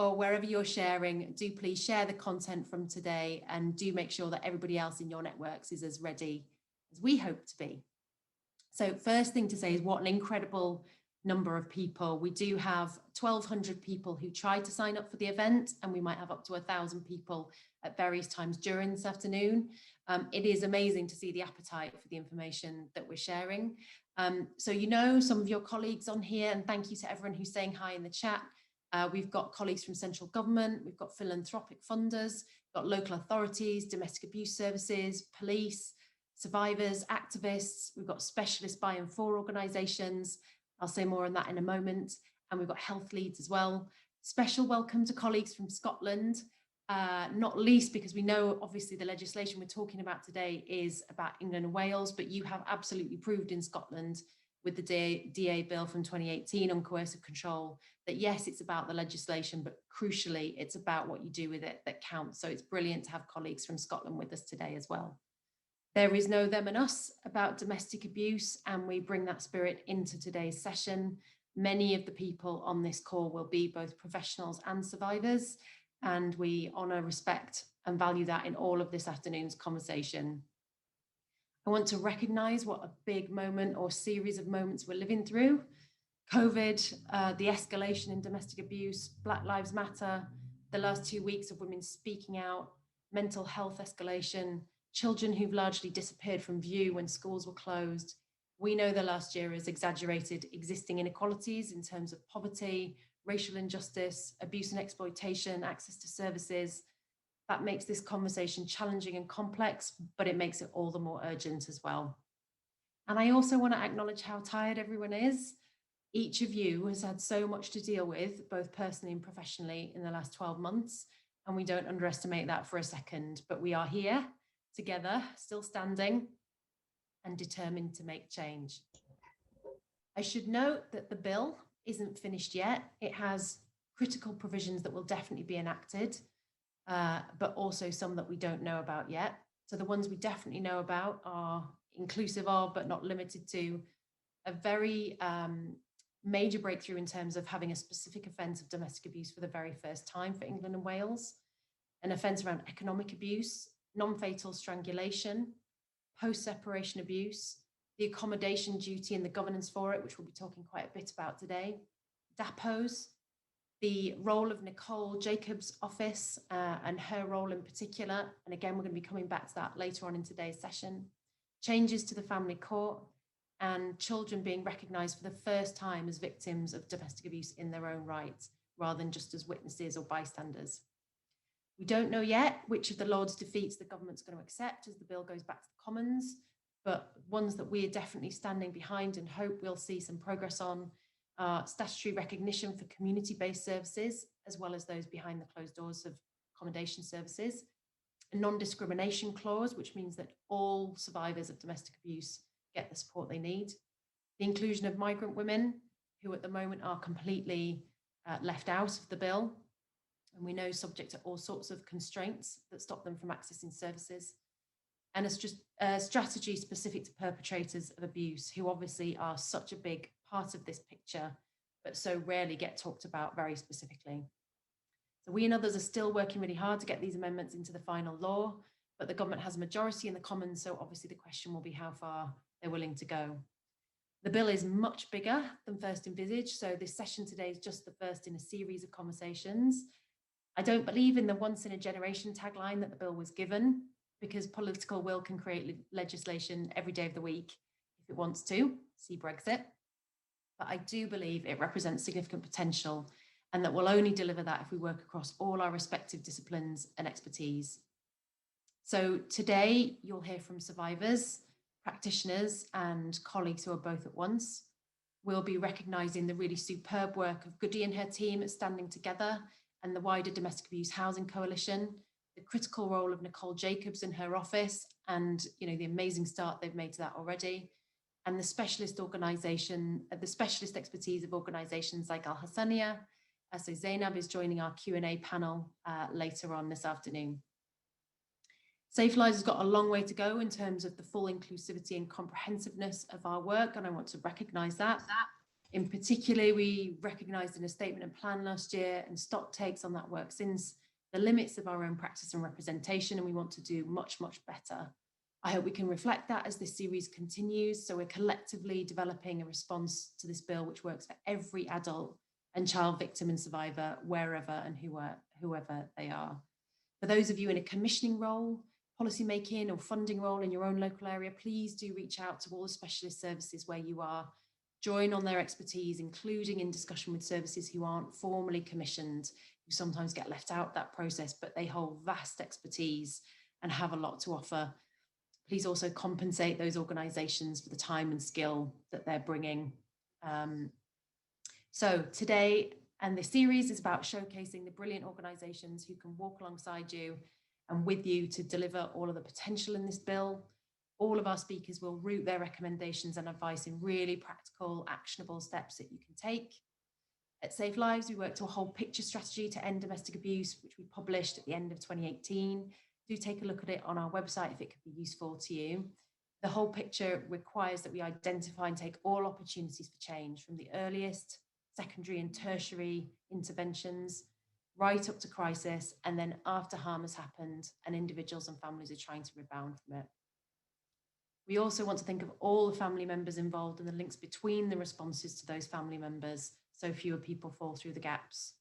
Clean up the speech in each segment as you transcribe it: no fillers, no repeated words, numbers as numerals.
or wherever you're sharing, do please share the content from today, and do make sure that everybody else in your networks is as ready as we hope to be. So first thing to say is what an incredible number of people. We do have 1,200 people who tried to sign up for the event, and we might have up to 1,000 people at various times during this afternoon. It is amazing to see the appetite for the information that we're sharing. So you know some of your colleagues on here, and thank you to everyone who's saying hi in the chat. We've got colleagues from central government, we've got philanthropic funders, we've got local authorities, domestic abuse services, police, survivors, activists, we've got specialist by and for organisations. I'll say more on that in a moment. And we've got health leads as well. Special welcome to colleagues from Scotland, not least because we know obviously the legislation we're talking about today is about England and Wales, but you have absolutely proved in Scotland with the DA bill from 2018 on coercive control that yes, it's about the legislation, but crucially, it's about what you do with it that counts. So it's brilliant to have colleagues from Scotland with us today as well. There is no them and us about domestic abuse, and we bring that spirit into today's session. Many of the people on this call will be both professionals and survivors, and we honour, respect and value that in all of this afternoon's conversation. I want to recognise what a big moment or series of moments we're living through. COVID, the escalation in domestic abuse, Black Lives Matter, the last 2 weeks of women speaking out, mental health escalation, children who've largely disappeared from view when schools were closed. We know the last year has exaggerated existing inequalities in terms of poverty, racial injustice, abuse and exploitation, access to services. That makes this conversation challenging and complex, but it makes it all the more urgent as well. And I also want to acknowledge how tired everyone is. Each of you has had so much to deal with, both personally and professionally, in the last 12 months. And we don't underestimate that for a second, but we are here together, still standing and determined to make change. I should note that the bill isn't finished yet. It has critical provisions that will definitely be enacted, but also some that we don't know about yet. So the ones we definitely know about are inclusive of, but not limited to, a very major breakthrough in terms of having a specific offence of domestic abuse for the very first time for England and Wales, an offence around economic abuse, non-fatal strangulation, post-separation abuse, the accommodation duty and the governance for it, which we'll be talking quite a bit about today, DAPOs, the role of Nicole Jacobs' office and her role in particular, and again, we're going to be coming back to that later on in today's session, changes to the family court, and children being recognised for the first time as victims of domestic abuse in their own right, rather than just as witnesses or bystanders. We don't know yet which of the Lord's defeats the government's going to accept as the bill goes back to the Commons, but ones that we are definitely standing behind and hope we'll see some progress on are statutory recognition for community-based services, as well as those behind the closed doors of accommodation services, a non-discrimination clause, which means that all survivors of domestic abuse get the support they need, the inclusion of migrant women, who at the moment are completely left out of the bill, and we know subject to all sorts of constraints that stop them from accessing services, and a strategy specific to perpetrators of abuse, who obviously are such a big part of this picture, but so rarely get talked about very specifically. So we and others are still working really hard to get these amendments into the final law, but the government has a majority in the Commons, so obviously the question will be how far they're willing to go. The bill is much bigger than first envisaged, so this session today is just the first in a series of conversations. I don't believe in the once in a generation tagline that the bill was given, because political will can create legislation every day of the week if it wants to, see Brexit. But I do believe it represents significant potential, and that we'll only deliver that if we work across all our respective disciplines and expertise. So today you'll hear from survivors, practitioners and colleagues who are both at once. We'll be recognising the really superb work of Goody and her team at Standing Together and the wider Domestic Abuse Housing Coalition, the critical role of Nicole Jacobs in her office and the amazing start they've made to that already, and the specialist expertise of organisations like Al Hassania. So Zainab is joining our Q&A panel later on this afternoon. SafeLives has got a long way to go in terms of the full inclusivity and comprehensiveness of our work, and I want to recognise that. In particular, we recognised in a statement and plan last year and stock takes on that work since the limits of our own practice and representation, and we want to do much, much better. I hope we can reflect that as this series continues, so we're collectively developing a response to this bill which works for every adult and child victim and survivor, wherever and whoever they are. For those of you in a commissioning role, policy making or funding role in your own local area, please do reach out to all the specialist services where you are. Join on their expertise, including in discussion with services who aren't formally commissioned, who sometimes get left out that process, but they hold vast expertise and have a lot to offer. Please also compensate those organisations for the time and skill that they're bringing. So today and this series is about showcasing the brilliant organisations who can walk alongside you and with you to deliver all of the potential in this bill. All of our speakers will root their recommendations and advice in really practical, actionable steps that you can take. At SafeLives, we worked to a whole picture strategy to end domestic abuse, which we published at the end of 2018. Do take a look at it on our website if it could be useful to you. The whole picture requires that we identify and take all opportunities for change, from the earliest, secondary and tertiary interventions, right up to crisis, and then after harm has happened and individuals and families are trying to rebound from it. We also want to think of all the family members involved and the links between the responses to those family members, so fewer people fall through the gaps.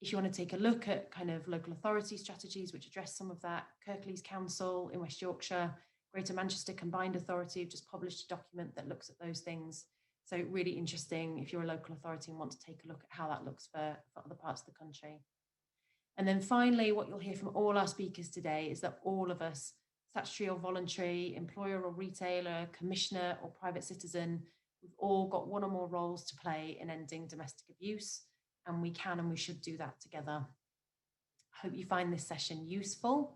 If you want to take a look at kind of local authority strategies which address some of that, Kirklees Council in West Yorkshire, Greater Manchester Combined Authority have just published a document that looks at those things. So really interesting if you're a local authority and want to take a look at how that looks for other parts of the country. And then finally, what you'll hear from all our speakers today is that all of us, statutory or voluntary, employer or retailer, commissioner or private citizen, we've all got one or more roles to play in ending domestic abuse, and we can and we should do that together. I hope you find this session useful.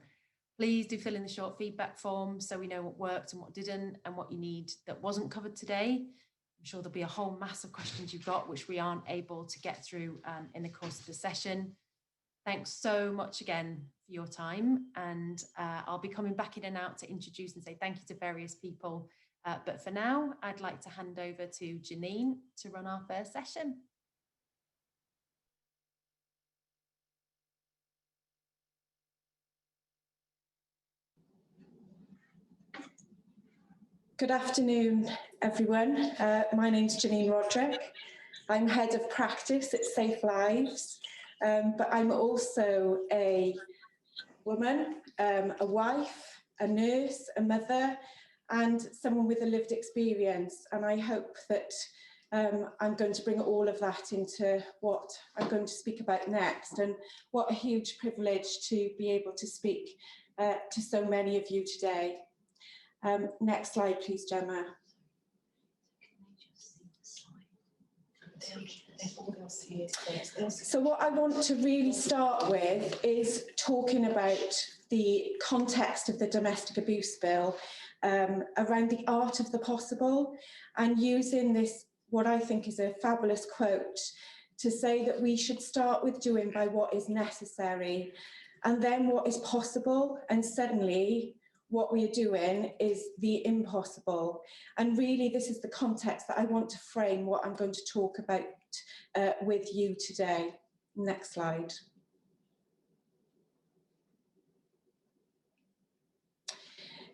Please do fill in the short feedback form so we know what worked and what didn't and what you need that wasn't covered today. I'm sure there'll be a whole mass of questions you've got which we aren't able to get through in the course of the session. Thanks so much again for your time, and I'll be coming back in and out to introduce and say thank you to various people. But for now, I'd like to hand over to Janine to run our first session. Good afternoon, everyone. My name's Janine Roderick. I'm head of practice at SafeLives, but I'm also a woman, a wife, a nurse, a mother, and someone with a lived experience. And I hope that I'm going to bring all of that into what I'm going to speak about next. And what a huge privilege to be able to speak to so many of you today. Next slide, please, Gemma. So what I want to really start with is talking about the context of the domestic abuse bill around the art of the possible, and using this, what I think is a fabulous quote, to say that we should start with doing by what is necessary and then what is possible, and suddenly what we are doing is the impossible. And really, this is the context that I want to frame what I'm going to talk about with you today. Next slide.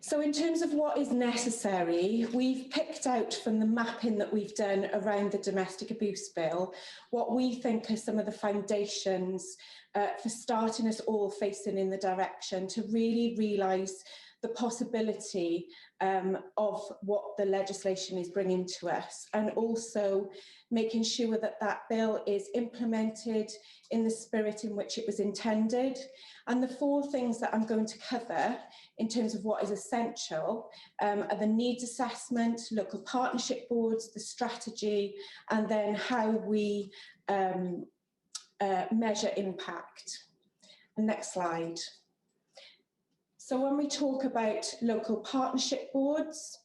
So in terms of what is necessary, we've picked out from the mapping that we've done around the domestic abuse bill what we think are some of the foundations for starting us all facing in the direction to really realise the possibility of what the legislation is bringing to us, and also making sure that that bill is implemented in the spirit in which it was intended. And the four things that I'm going to cover in terms of what is essential are the needs assessment, local partnership boards, the strategy, and then how we measure impact. Next slide. So when we talk about local partnership boards,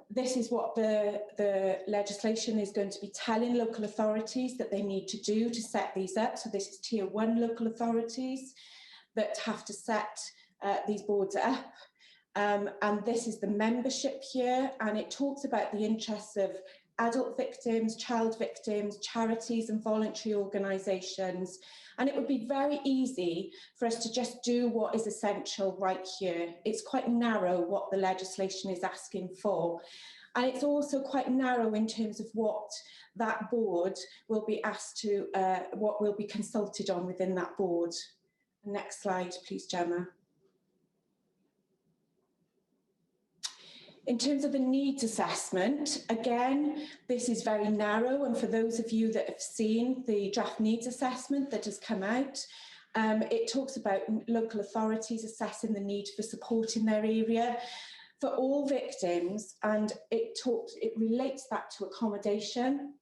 this is what the legislation is going to be telling local authorities that they need to do to set these up. So this is tier 1 local authorities that have to set these boards up. And this is the membership here, and it talks about the interests of adult victims, child victims, charities and voluntary organisations. And it would be very easy for us to just do what is essential right here. It's quite narrow what the legislation is asking for. And it's also quite narrow in terms of what that board will be asked to, what will be consulted on within that board. Next slide, please, Gemma. In terms of the needs assessment, again, this is very narrow, and for those of you that have seen the draft needs assessment that has come out, it talks about local authorities assessing the need for support in their area for all victims, and it relates that to accommodation.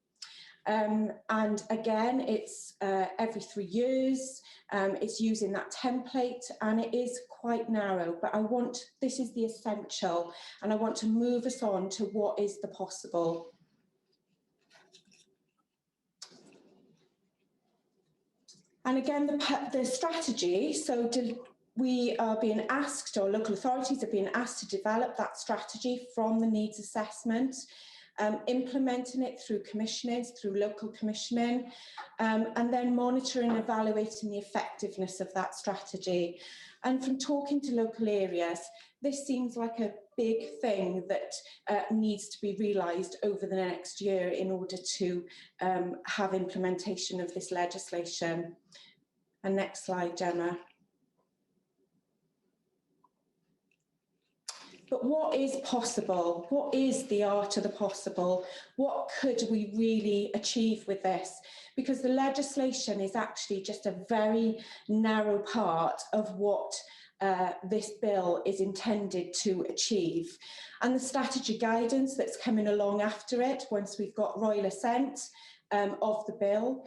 And again, it's every 3 years, it's using that template, and it is quite narrow, but this is the essential, and I want to move us on to what is the possible. And again, the strategy, so we are being asked, or local authorities are being asked to develop that strategy from the needs assessment, implementing it through commissioning, through local commissioning, and then monitoring and evaluating the effectiveness of that strategy. And from talking to local areas, this seems like a big thing that needs to be realised over the next year in order to have implementation of this legislation. And next slide, Gemma. But what is possible? What is the art of the possible? What could we really achieve with this? Because the legislation is actually just a very narrow part of what this bill is intended to achieve. And the strategy guidance that's coming along after it, once we've got royal assent of the bill,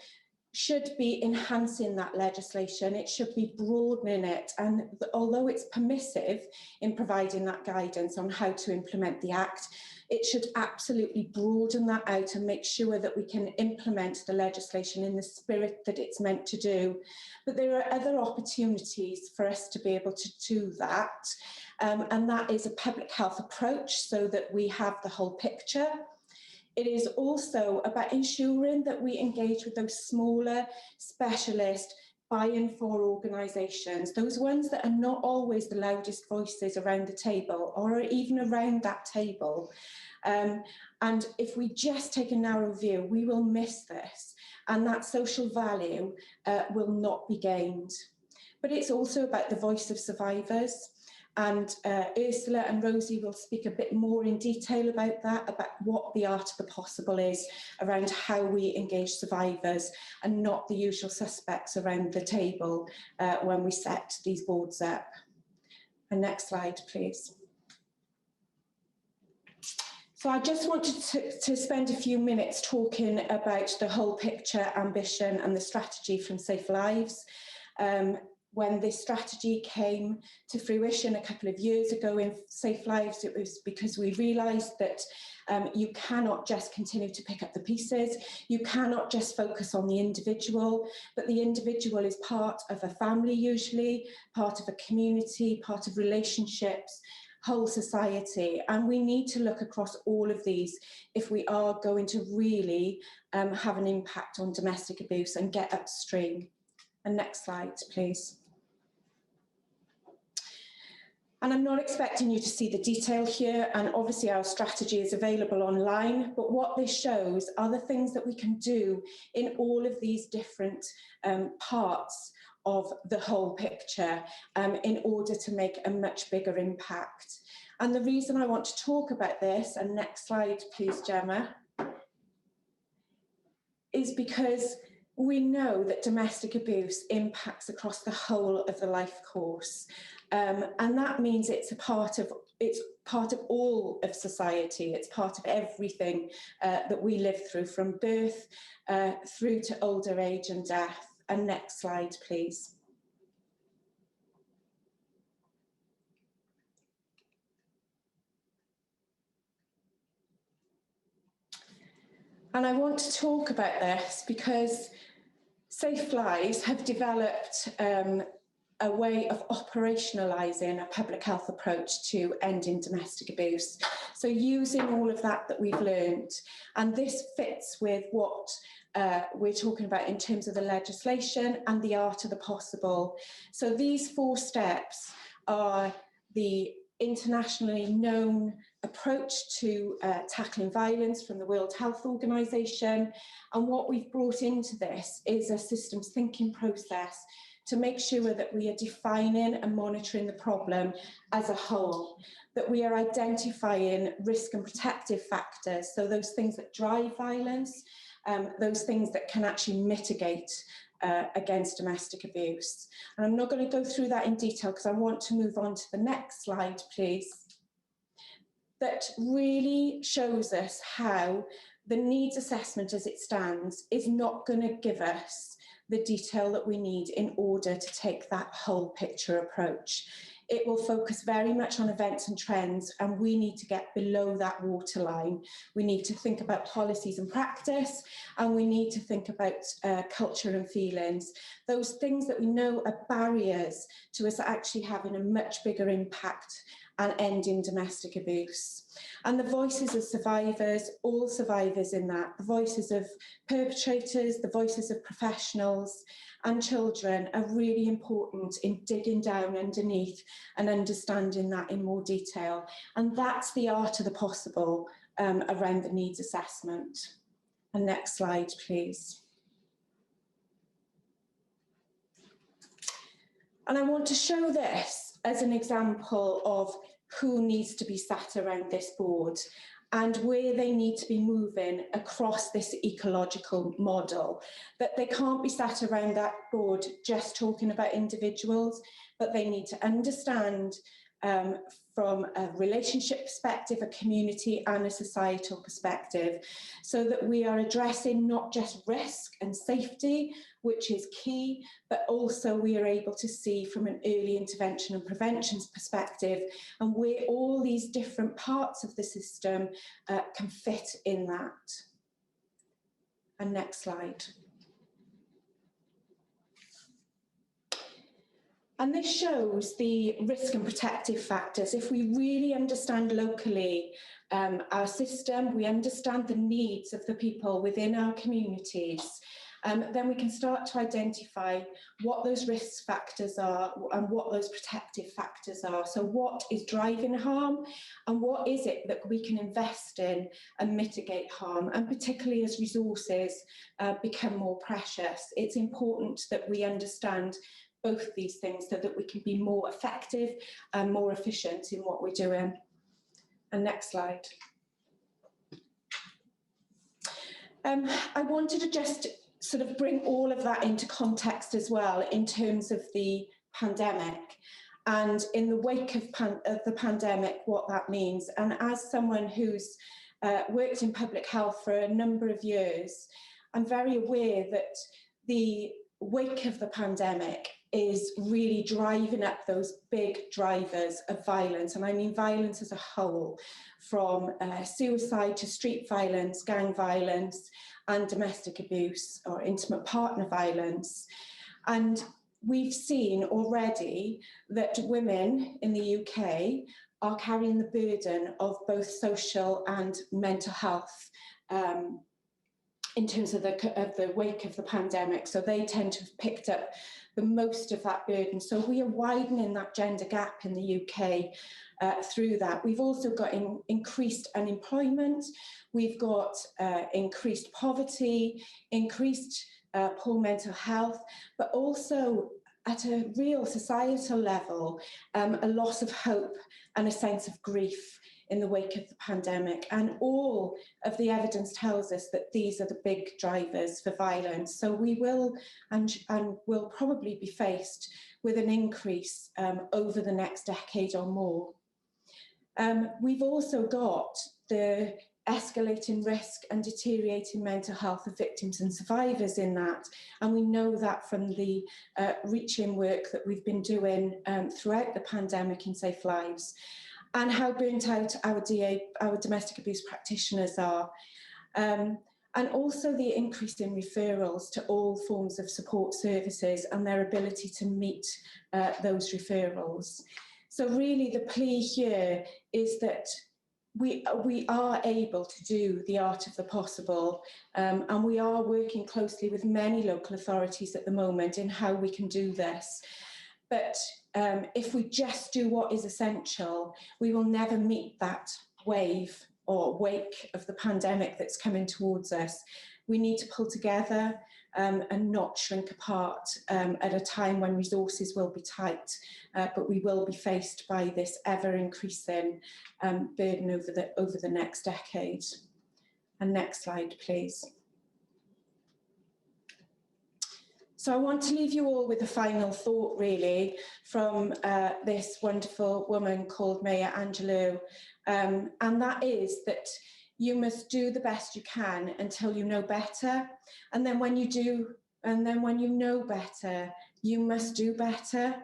should be enhancing that legislation. It should be broadening it, and although it's permissive in providing that guidance on how to implement the Act, it should absolutely broaden that out and make sure that we can implement the legislation in the spirit that it's meant to do. But there are other opportunities for us to be able to do that, and that is a public health approach so that we have the whole picture. It is also about ensuring that we engage with those smaller specialist buy-in for organisations, those ones that are not always the loudest voices around the table or even around that table. And if we just take a narrow view, we will miss this, and that social value will not be gained. But it's also about the voice of survivors. And Ursula and Rosie will speak a bit more in detail about that, about what the art of the possible is around how we engage survivors and not the usual suspects around the table when we set these boards up. And next slide, please. So I just wanted to spend a few minutes talking about the whole picture, ambition and the strategy from SafeLives. When this strategy came to fruition a couple of years ago in SafeLives, it was because we realised that you cannot just continue to pick up the pieces. You cannot just focus on the individual, but the individual is part of a family usually, part of a community, part of relationships, whole society. And we need to look across all of these if we are going to really have an impact on domestic abuse and get upstream. And next slide, please. And I'm not expecting you to see the detail here, and obviously our strategy is available online, but what this shows are the things that we can do in all of these different parts of the whole picture in order to make a much bigger impact. And the reason I want to talk about this, and next slide please, Gemma, is because we know that domestic abuse impacts across the whole of the life course. And that means it's part of all of society. It's part of everything that we live through, from birth through to older age and death. And next slide, please. And I want to talk about this because SafeLives have developed a way of operationalising a public health approach to ending domestic abuse. So using all of that we've learned, and this fits with what we're talking about in terms of the legislation and the art of the possible. So these 4 steps are the internationally known approach to tackling violence from the World Health Organization, and what we've brought into this is a systems thinking process to make sure that we are defining and monitoring the problem as a whole, that we are identifying risk and protective factors, so those things that drive violence, those things that can actually mitigate against domestic abuse. And I'm not going to go through that in detail because I want to move on to the next slide, please. That really shows us how the needs assessment as it stands is not going to give us the detail that we need in order to take that whole picture approach. It will focus very much on events and trends, and we need to get below that waterline. We need to think about policies and practice, and we need to think about culture and feelings. Those things that we know are barriers to us actually having a much bigger impact and ending domestic abuse. And the voices of survivors, all survivors in that, the voices of perpetrators, the voices of professionals and children are really important in digging down underneath and understanding that in more detail. And that's the art of the possible around the needs assessment. And next slide, please. And I want to show this as an example of who needs to be sat around this board and where they need to be moving across this ecological model, that they can't be sat around that board just talking about individuals, but they need to understand from a relationship perspective, a community and a societal perspective, so that we are addressing not just risk and safety, which is key, but also we are able to see from an early intervention and prevention perspective, and where all these different parts of the system can fit in that. And next slide. And this shows the risk and protective factors. If we really understand locally our system, we understand the needs of the people within our communities, then we can start to identify what those risk factors are and what those protective factors are. So what is driving harm and what is it that we can invest in and mitigate harm, and particularly as resources become more precious. It's important that we understand both these things so that we can be more effective and more efficient in what we're doing. And next slide. I wanted to just sort of bring all of that into context as well in terms of the pandemic and in the wake of the pandemic, what that means. And as someone who's worked in public health for a number of years, I'm very aware that the wake of the pandemic is really driving up those big drivers of violence. And I mean violence as a whole, from suicide to street violence, gang violence, and domestic abuse or intimate partner violence. And we've seen already that women in the UK are carrying the burden of both social and mental health in terms of the wake of the pandemic. So they tend to have picked up the most of that burden. So we are widening that gender gap in the UK through that. We've also got increased unemployment, we've got increased poverty, increased poor mental health, but also at a real societal level, a loss of hope and a sense of grief in the wake of the pandemic. And all of the evidence tells us that these are the big drivers for violence. So we will and will probably be faced with an increase over the next decade or more. We've also got the escalating risk and deteriorating mental health of victims and survivors in that. And we know that from the reaching work that we've been doing throughout the pandemic in SafeLives, and how burnt out our domestic abuse practitioners are. and also the increase in referrals to all forms of support services and their ability to meet those referrals. So really the plea here is that we are able to do the art of the possible, and we are working closely with many local authorities at the moment in how we can do this. But if we just do what is essential, we will never meet that wave or wake of the pandemic that's coming towards us. We need to pull together and not shrink apart at a time when resources will be tight, but we will be faced by this ever-increasing burden over the next decade. And next slide, please. So I want to leave you all with a final thought, really, from this wonderful woman called Maya Angelou, and that is that you must do the best you can until you know better, and then when you do, and then when you know better, you must do better.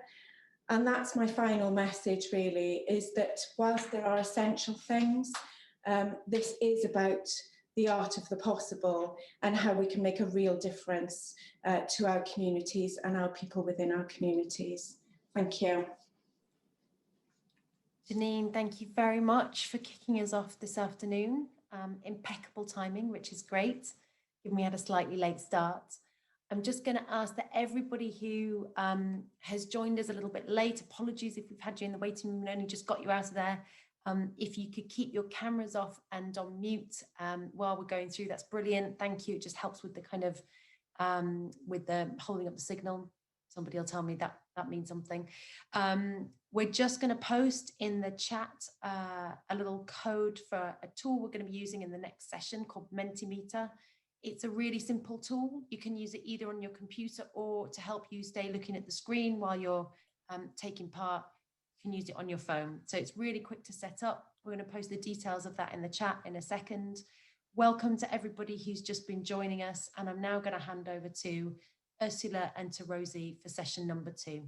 And that's my final message, really, is that whilst there are essential things, this is about the art of the possible and how we can make a real difference to our communities and our people within our communities. Thank you. Janine, thank you very much for kicking us off this afternoon. Impeccable timing, which is great, given we had a slightly late start. I'm just going to ask that everybody who has joined us a little bit late, apologies if we've had you in the waiting room and only just got you out of there. If you could keep your cameras off and on mute while we're going through, that's brilliant. Thank you. It just helps with the kind of, with the holding up the signal. Somebody will tell me that that means something. We're just going to post in the chat a little code for a tool we're going to be using in the next session called Mentimeter. It's a really simple tool. You can use it either on your computer or to help you stay looking at the screen while you're taking part. You can use it on your phone. So it's really quick to set up. We're going to post the details of that in the chat in a second. Welcome to everybody who's just been joining us. And I'm now going to hand over to Ursula and to Rosie for session number 2.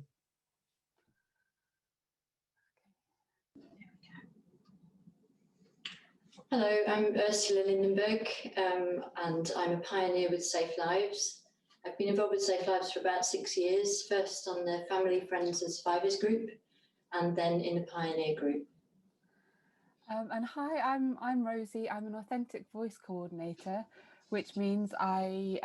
Hello, I'm Ursula Lindenberg, and I'm a pioneer with SafeLives. I've been involved with SafeLives for about 6 years, first on the Family, Friends and Survivors group, and then in the Pioneer group. And hi, I'm Rosie. I'm an authentic voice coordinator, which means I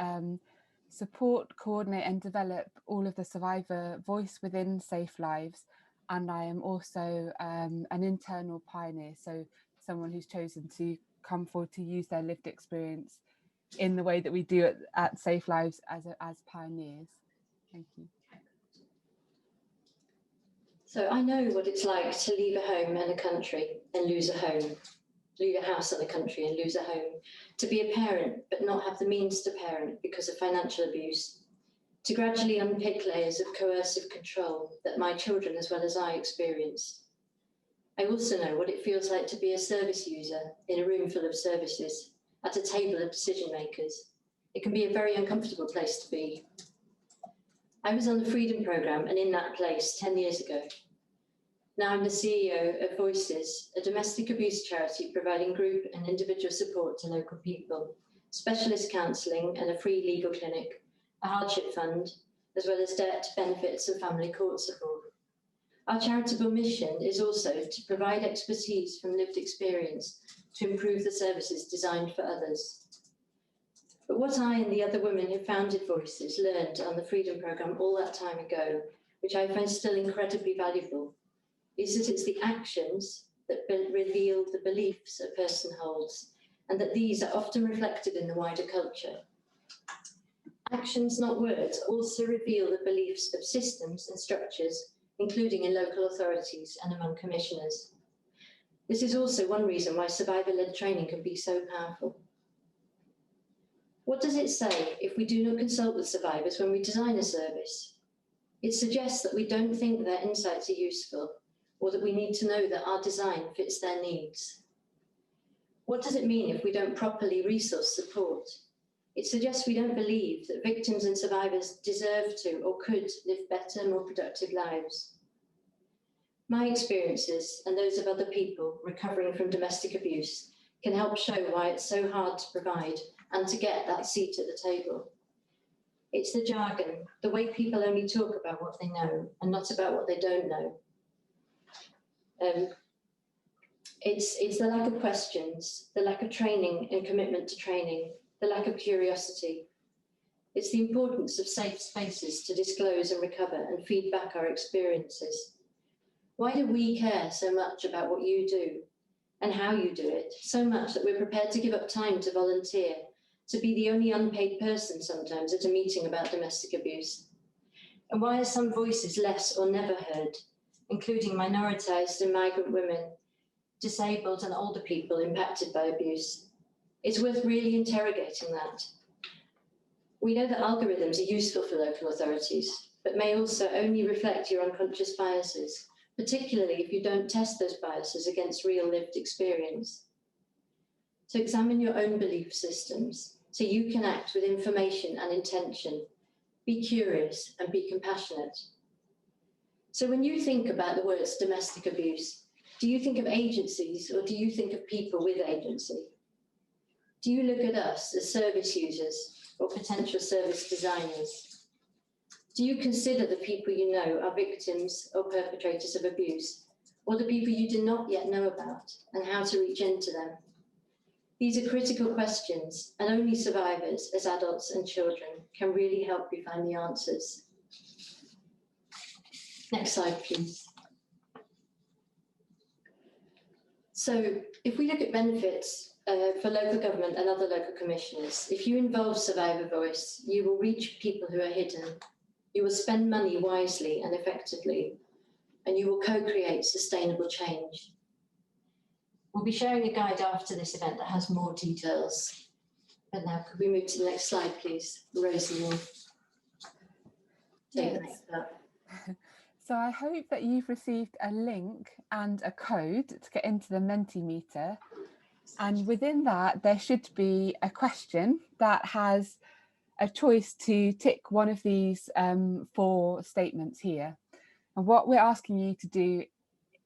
support, coordinate and develop all of the survivor voice within SafeLives. And I am also an internal pioneer, so someone who's chosen to come forward to use their lived experience in the way that we do at SafeLives as pioneers. Thank you. So I know what it's like to leave a home and a country and lose a home, leave a house and a country and lose a home, to be a parent but not have the means to parent because of financial abuse, to gradually unpick layers of coercive control that my children as well as I experienced. I also know what it feels like to be a service user in a room full of services, at a table of decision makers. It can be a very uncomfortable place to be. I was on the Freedom Programme and in that place 10 years ago. Now I'm the CEO of Voices, a domestic abuse charity providing group and individual support to local people, specialist counselling and a free legal clinic, a hardship fund, as well as debt, benefits and family court support. Our charitable mission is also to provide expertise from lived experience to improve the services designed for others. But what I and the other women who founded Voices learned on the Freedom Programme all that time ago, which I find still incredibly valuable, is that it's the actions that reveal the beliefs a person holds, and that these are often reflected in the wider culture. Actions, not words, also reveal the beliefs of systems and structures, including in local authorities and among commissioners. This is also one reason why survivor-led training can be so powerful. What does it say if we do not consult with survivors when we design a service? It suggests that we don't think their insights are useful, or that we need to know that our design fits their needs. What does it mean if we don't properly resource support? It suggests we don't believe that victims and survivors deserve to or could live better, more productive lives. My experiences and those of other people recovering from domestic abuse can help show why it's so hard to provide and to get that seat at the table. It's the jargon, the way people only talk about what they know and not about what they don't know. It's the lack of questions, the lack of training and commitment to training, the lack of curiosity. It's the importance of safe spaces to disclose and recover and feed back our experiences. Why do we care so much about what you do and how you do it, so much that we're prepared to give up time to volunteer, to be the only unpaid person sometimes at a meeting about domestic abuse? And why are some voices less or never heard, including minoritised and migrant women, disabled and older people impacted by abuse? It's worth really interrogating that. We know that algorithms are useful for local authorities, but may also only reflect your unconscious biases, particularly if you don't test those biases against real lived experience. So examine your own belief systems so you can act with information and intention. Be curious and be compassionate. So when you think about the words domestic abuse, do you think of agencies or do you think of people with agency? Do you look at us as service users or potential service designers? Do you consider the people you know are victims or perpetrators of abuse, or the people you do not yet know about and how to reach into them? These are critical questions, and only survivors as adults and children can really help you find the answers. Next slide, please. So if we look at benefits for local government and other local commissioners, if you involve Survivor Voice, you will reach people who are hidden. You will spend money wisely and effectively, and you will co-create sustainable change. We'll be sharing a guide after this event that has more details. But now, could we move to the next slide, please? Rosie will take the next up. So I hope that you've received a link and a code to get into the Mentimeter. And within that, there should be a question that has a choice to tick one of these 4 statements here. And what we're asking you to do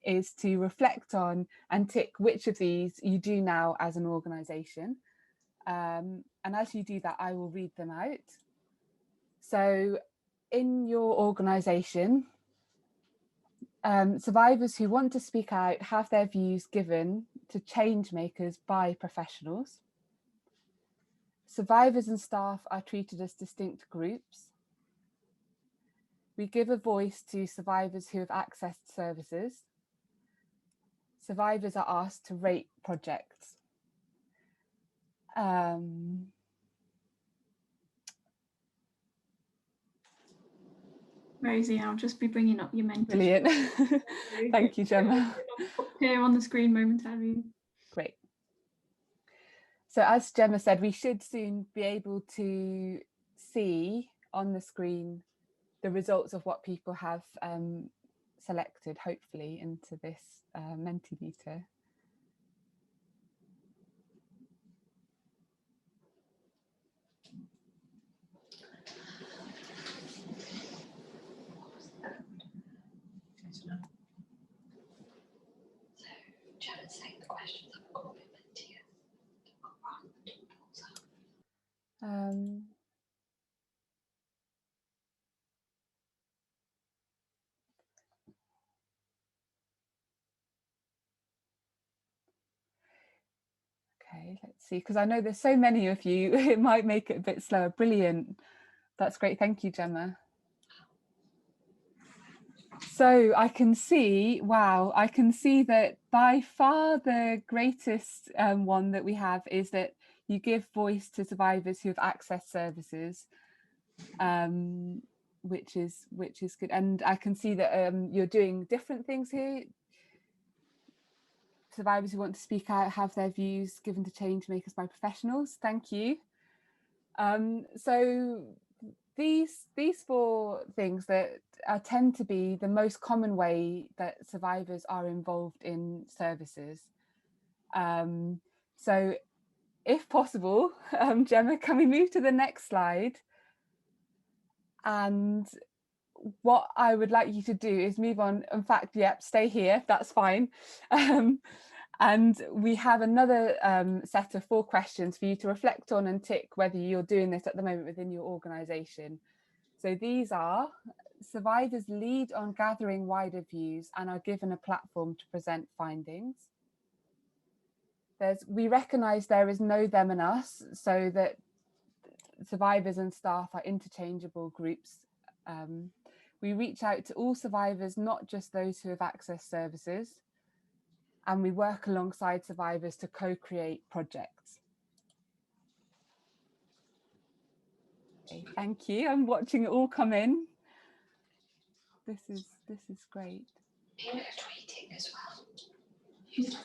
is to reflect on and tick which of these you do now as an organisation. And as you do that, I will read them out. So in your organisation, survivors who want to speak out have their views given to change makers by professionals. Survivors and staff are treated as distinct groups. We give a voice to survivors who have accessed services. Survivors are asked to rate projects. Rosie, I'll just be bringing up your mentorship. Brilliant. Thank you, Gemma. Here on the screen momentarily. Great. So as Gemma said, we should soon be able to see on the screen the results of what people have selected, hopefully, into this Mentimeter. Okay, let's see, because I know there's so many of you, it might make it a bit slower. Brilliant. That's great. Thank you, Gemma. So I can see, wow, I can see that by far the greatest one that we have is that you give voice to survivors who have accessed services, which is good. And I can see that you're doing different things here. Survivors who want to speak out have their views given to change makers by professionals. Thank you. So these 4 things that tend to be the most common way that survivors are involved in services. So if possible, Gemma, can we move to the next slide? And what I would like you to do is move on. In fact, yep, stay here, that's fine. And we have another set of 4 questions for you to reflect on and tick whether you're doing this at the moment within your organisation. So these are: survivors lead on gathering wider views and are given a platform to present findings. We recognise there is no them and us, so that survivors and staff are interchangeable groups. We reach out to all survivors, not just those who have accessed services. And we work alongside survivors to co-create projects. Okay, thank you. I'm watching it all come in. This is great. People are tweeting as well. Use the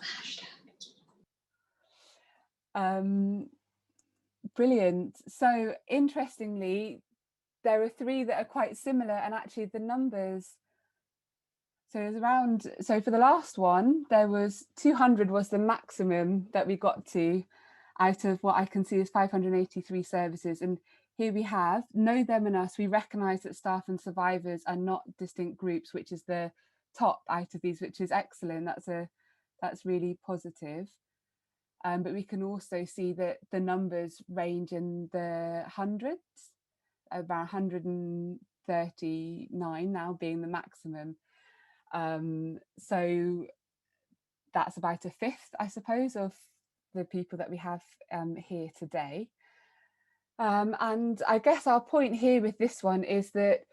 hashtag. Brilliant. So interestingly, there are 3 that are quite similar, and actually the numbers. So it was around. So for the last one, there was 200 was the maximum that we got to, out of what I can see is 583 services. And here we have know them and us. We recognise that staff and survivors are not distinct groups, which is the top out of these, which is excellent. That's really positive. But we can also see that the numbers range in the hundreds, about 139 now being the maximum. So that's about a 5th, I suppose, of the people that we have here today. And I guess our point here with this one is that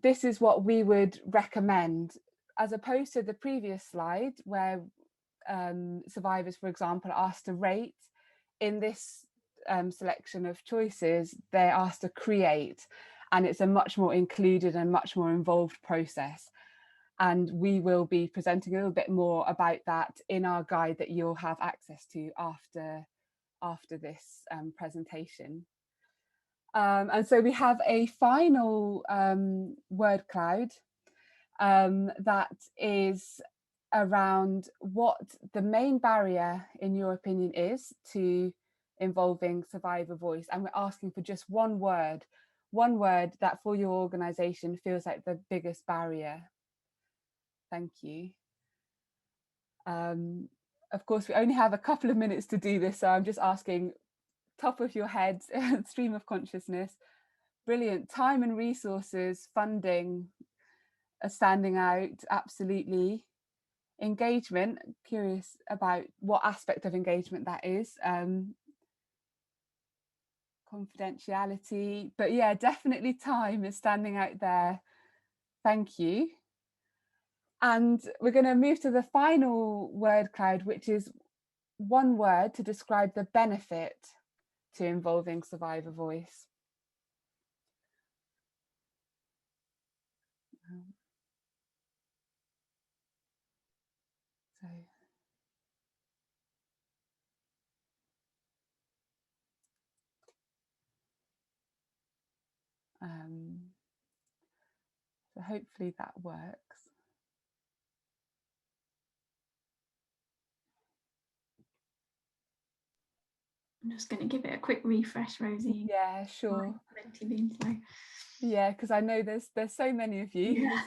this is what we would recommend, as opposed to the previous slide where survivors, for example, are asked to rate. In this selection of choices, they're asked to create, and it's a much more included and much more involved process. And we will be presenting a little bit more about that in our guide that you'll have access to after this presentation. And so we have a final word cloud that is around what the main barrier, in your opinion, is to involving survivor voice. And we're asking for just one word that for your organisation feels like the biggest barrier. Thank you. Of course, we only have a couple of minutes to do this, so I'm just asking, top of your head, stream of consciousness. Brilliant. Time and resources, funding are standing out, absolutely. Engagement, curious about what aspect of engagement that is. Confidentiality, but yeah, definitely time is standing out there. Thank you. And we're going to move to the final word cloud, which is one word to describe the benefit to involving survivor voice. So hopefully that works. I'm just going to give it a quick refresh, Rosie. Yeah, sure. Yeah, because I know there's so many of you. Yeah.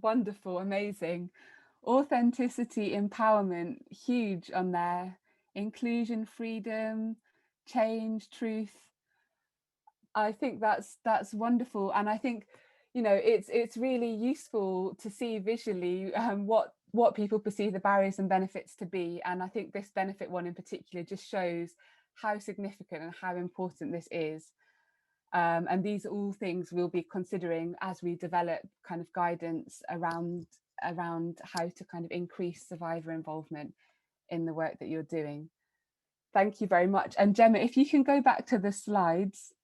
Wonderful, amazing. Authenticity, empowerment, huge on there. Inclusion, freedom, change, truth. I think that's wonderful, and I think, you know, it's really useful to see visually what people perceive the barriers and benefits to be. And I think this benefit one in particular just shows how significant and how important this is. And these are all things we'll be considering as we develop kind of guidance around how to kind of increase survivor involvement in the work that you're doing. Thank you very much. And Gemma, if you can go back to the slides.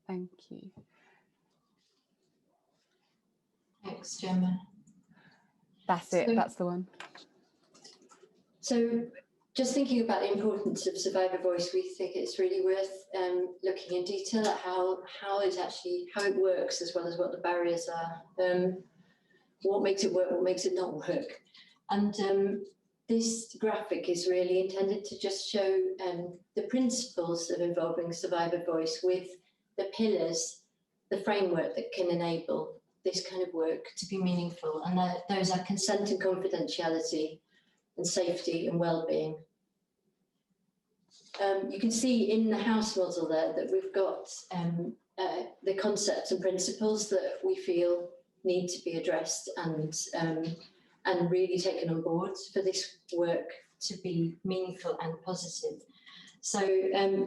Thank you. Thanks, Gemma. That's it, that's the one. So just thinking about the importance of survivor voice, we think it's really worth looking in detail at how it works, as well as what the barriers are, what makes it work, what makes it not work. And this graphic is really intended to just show the principles of involving survivor voice with the pillars, the framework that can enable this kind of work to be meaningful. And those are consent and confidentiality, and safety and well-being. You can see in the house model there that we've got the concepts and principles that we feel need to be addressed and really taken on board for this work to be meaningful and positive. So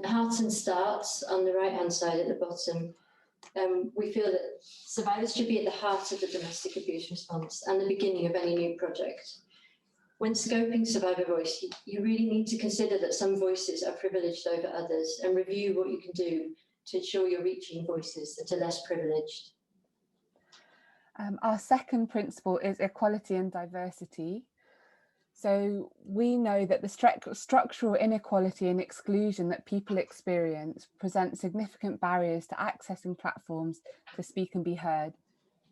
heart and starts on the right-hand side at the bottom. We feel that survivors should be at the heart of the domestic abuse response and the beginning of any new project. When scoping survivor voice, you really need to consider that some voices are privileged over others and review what you can do to ensure you're reaching voices that are less privileged. Our second principle is equality and diversity. So we know that the structural inequality and exclusion that people experience present significant barriers to accessing platforms to speak and be heard.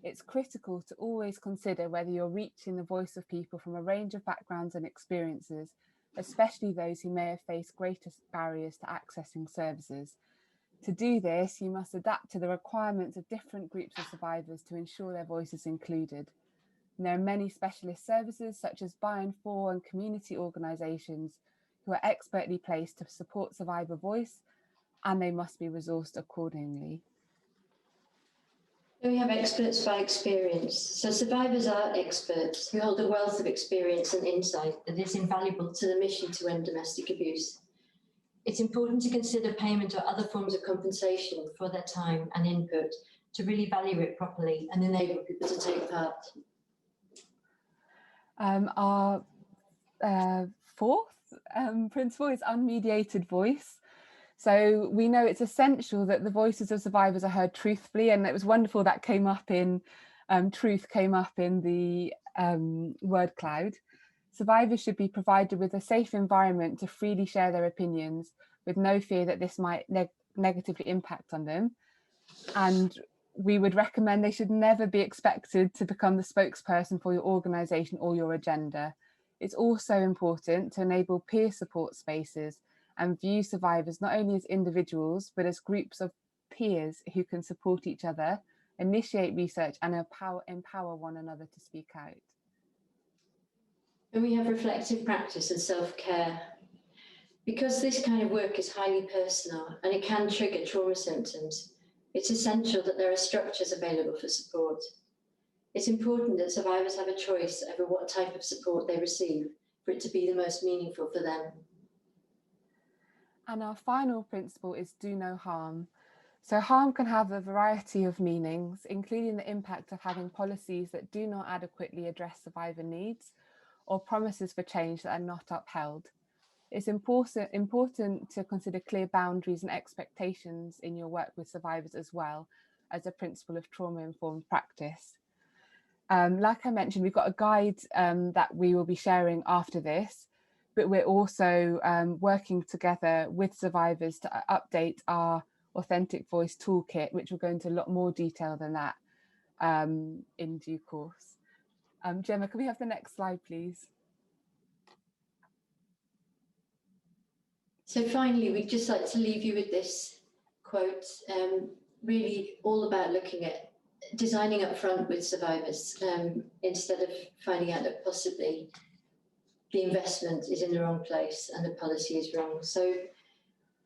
It's critical to always consider whether you're reaching the voice of people from a range of backgrounds and experiences, especially those who may have faced greater barriers to accessing services. To do this, you must adapt to the requirements of different groups of survivors to ensure their voice is included. And there are many specialist services such as by and for and community organisations who are expertly placed to support survivor voice, and they must be resourced accordingly. We have experts by experience. So survivors are experts who hold a wealth of experience and insight that is invaluable to the mission to end domestic abuse. It's important to consider payment or other forms of compensation for their time and input to really value it properly and enable people to take part. Our fourth principle is unmediated voice. So we know it's essential that the voices of survivors are heard truthfully, and it was wonderful that came up in truth came up in the word cloud. Survivors should be provided with a safe environment to freely share their opinions with no fear that this might negatively impact on them. And we would recommend they should never be expected to become the spokesperson for your organisation or your agenda. It's also important to enable peer support spaces and view survivors not only as individuals, but as groups of peers who can support each other, initiate research and empower one another to speak out. And we have reflective practice and self-care. Because this kind of work is highly personal and it can trigger trauma symptoms, it's essential that there are structures available for support. It's important that survivors have a choice over what type of support they receive for it to be the most meaningful for them. And our final principle is do no harm. So harm can have a variety of meanings, including the impact of having policies that do not adequately address survivor needs or promises for change that are not upheld. It's important to consider clear boundaries and expectations in your work with survivors as well as a principle of trauma-informed practice. Like I mentioned, we've got a guide that we will be sharing after this, but we're also working together with survivors to update our Authentic Voice Toolkit, which will go into a lot more detail than that in due course. Gemma, can we have the next slide, please? So finally, we'd just like to leave you with this quote, really all about looking at designing up front with survivors instead of finding out that possibly the investment is in the wrong place and the policy is wrong. So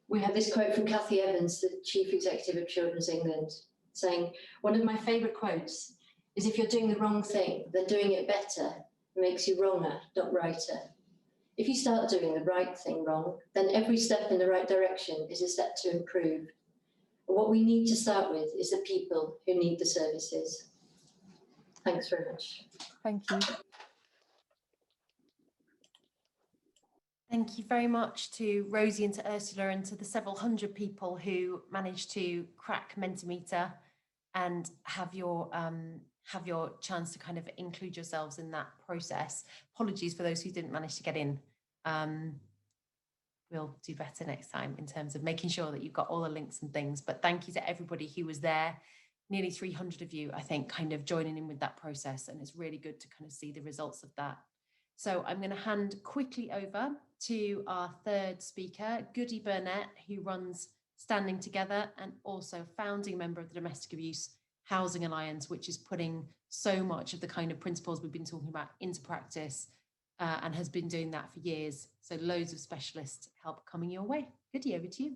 we have this quote from Cathy Evans, the Chief Executive of Children's England, saying, "One of my favourite quotes is, if you're doing the wrong thing, then doing it better makes you wronger, not righter. If you start doing the right thing wrong, then every step in the right direction is a step to improve. But what we need to start with is the people who need the services." Thanks very much. Thank you. Thank you very much to Rosie and to Ursula and to the several hundred people who managed to crack Mentimeter and have your chance to kind of include yourselves in that process. Apologies for those who didn't manage to get in. we'll do better next time in terms of making sure that you've got all the links and things. But thank you to everybody who was there. Nearly 300 of you, I think, kind of joining in with that process. And it's really good to kind of see the results of that. So I'm going to hand quickly over to our third speaker, Goody Burnett, who runs Standing Together and also founding member of the Domestic Abuse Housing Alliance, which is putting so much of the kind of principles we've been talking about into practice and has been doing that for years. So loads of specialist help coming your way. Goody, over to you.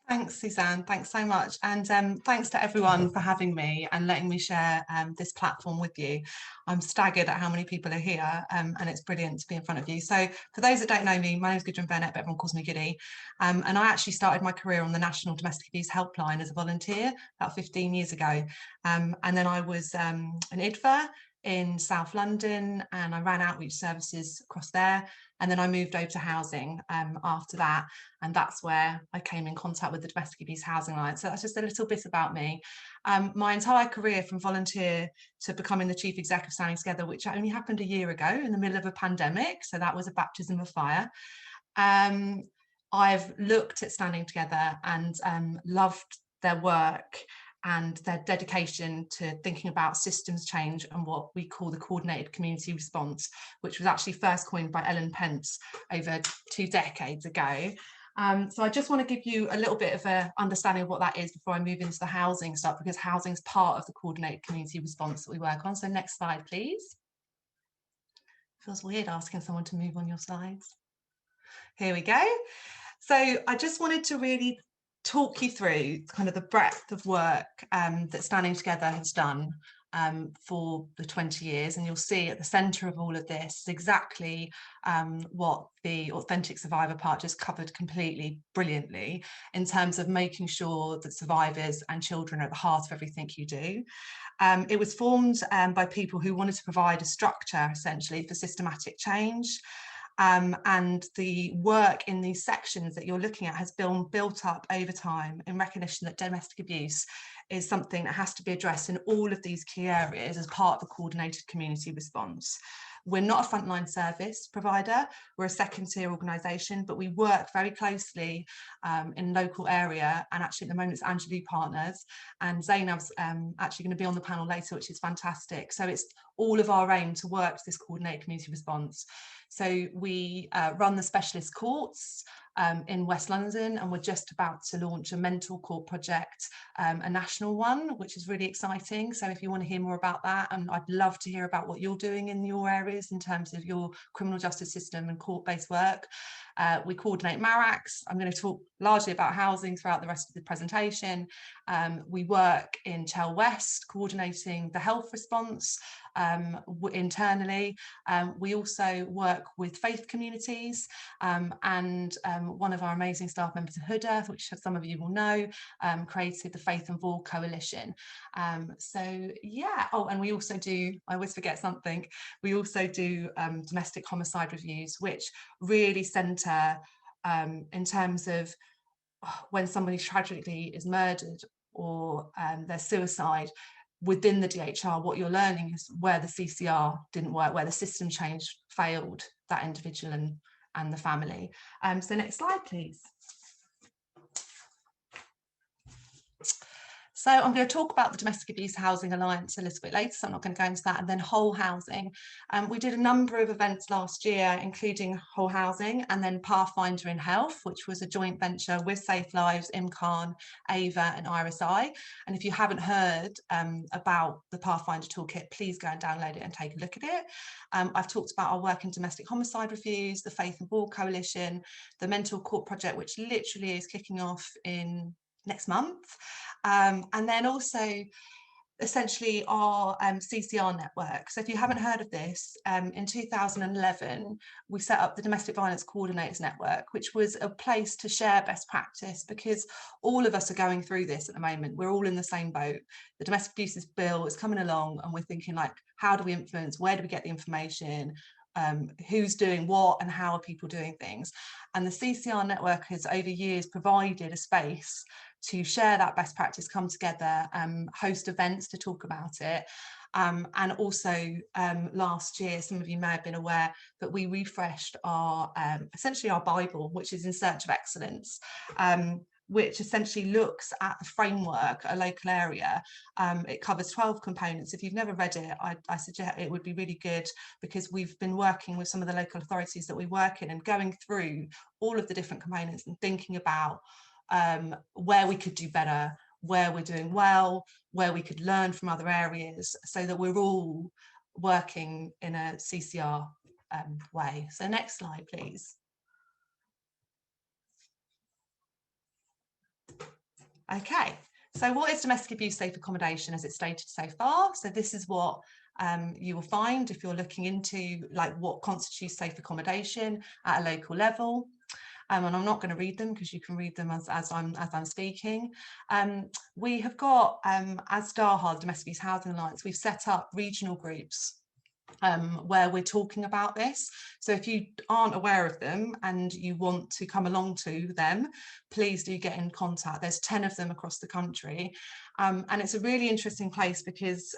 Thanks, Suzanne. Thanks so much. And thanks to everyone for having me and letting me share this platform with you. I'm staggered at how many people are here and it's brilliant to be in front of you. So for those that don't know me, my name is Goody Burnett, but everyone calls me Goody. And I actually started my career on the National Domestic Abuse Helpline as a volunteer about 15 years ago. And then I was an IDFA in South London and I ran outreach services across there. And then I moved over to housing after that. And that's where I came in contact with the Domestic Abuse Housing Alliance. So that's just a little bit about me. My entire career from volunteer to becoming the chief exec of Standing Together, which only happened a year ago in the middle of a pandemic. So that was a baptism of fire. I've looked at Standing Together and loved their work and their dedication to thinking about systems change and what we call the coordinated community response, which was actually first coined by Ellen Pence over 2 decades ago. So I just want to give you a little bit of an understanding of what that is before I move into the housing stuff, because housing is part of the coordinated community response that we work on. So next slide, please. Feels weird asking someone to move on your slides. Here we go. So I just wanted to really talk you through kind of the breadth of work that Standing Together has done for the 20 years. And you'll see at the centre of all of this is exactly what the Authentic Survivor part just covered completely brilliantly in terms of making sure that survivors and children are at the heart of everything you do. It was formed by people who wanted to provide a structure essentially for systematic change. And the work in these sections that you're looking at has been built up over time in recognition that domestic abuse is something that has to be addressed in all of these key areas as part of the coordinated community response. We're not a frontline service provider, we're a second tier organisation, but we work very closely in local area, and actually at the moment it's Angelou Partners, and Zainab's actually going to be on the panel later, which is fantastic. So it's all of our aim to work to this coordinated community response. So we run the specialist courts in West London, and we're just about to launch a mental court project, a national one, which is really exciting. So if you want to hear more about that, and I'd love to hear about what you're doing in your areas in terms of your criminal justice system and court-based work. We coordinate MARACs. I'm going to talk largely about housing throughout the rest of the presentation. We work in Chel West, coordinating the health response internally. We also work with faith communities, and one of our amazing staff members, Huda, which some of you will know, created the Faith and War Coalition. So yeah, oh, and we also do, I always forget something, we also do domestic homicide reviews, which really centre in terms of when somebody tragically is murdered or there's suicide. Within the DHR, what you're learning is where the CCR didn't work, where the system change failed that individual and the family. So next slide, please. So I'm going to talk about the Domestic Abuse Housing Alliance a little bit later, so I'm not going to go into that, and then whole housing. We did a number of events last year, including whole housing, and then Pathfinder in Health, which was a joint venture with SafeLives, IMCAN, Ava and RSI. And if you haven't heard about the Pathfinder toolkit, please go and download it and take a look at it. I've talked about our work in domestic homicide reviews, the Faith and War Coalition, the Mental Court Project, which literally is kicking off in next month, and then also essentially our CCR network. So if you haven't heard of this, in 2011 we set up the Domestic Violence Coordinators Network, which was a place to share best practice, because all of us are going through this at the moment. We're all in the same boat. The Domestic Abuses Bill is coming along and we're thinking, like, how do we influence, where do we get the information, who's doing what and how are people doing things. And the CCR network has over years provided a space to share that best practice, come together, host events to talk about it. And also last year, some of you may have been aware that we refreshed our essentially our Bible, which is In Search of Excellence, which essentially looks at the framework, a local area. It covers 12 components. If you've never read it, I suggest it would be really good, because we've been working with some of the local authorities that we work in and going through all of the different components and thinking about where we could do better, where we're doing well, where we could learn from other areas, so that we're all working in a CCR way. So next slide, please. Okay, so what is domestic abuse safe accommodation as it's stated so far? So this is what you will find if you're looking into like what constitutes safe accommodation at a local level. And I'm not going to read them because you can read them as I'm speaking. We have got, as DAHA, the Domestic Abuse Housing Alliance, we've set up regional groups where we're talking about this. So if you aren't aware of them and you want to come along to them, please do get in contact. There's 10 of them across the country. And it's a really interesting place because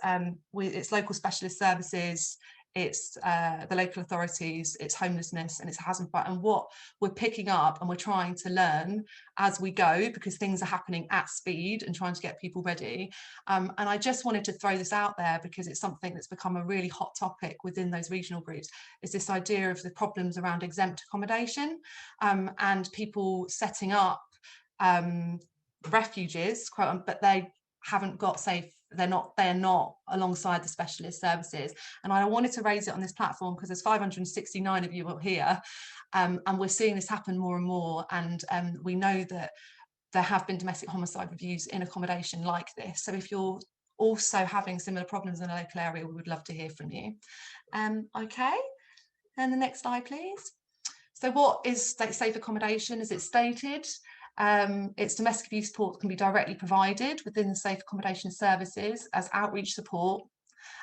it's local specialist services, it's the local authorities, it's homelessness, and it's housing. And what we're picking up and we're trying to learn as we go, because things are happening at speed and trying to get people ready. And I just wanted to throw this out there because it's something that's become a really hot topic within those regional groups, is this idea of the problems around exempt accommodation and people setting up refuges, but they haven't got safe, they're not alongside the specialist services. And I wanted to raise it on this platform because there's 569 of you here, and we're seeing this happen more and more, and we know that there have been domestic homicide reviews in accommodation like this. So if you're also having similar problems in a local area, we would love to hear from you. Okay, and the next slide, please. So what is safe accommodation? As it's stated, it's domestic abuse support that can be directly provided within the safe accommodation services as outreach support,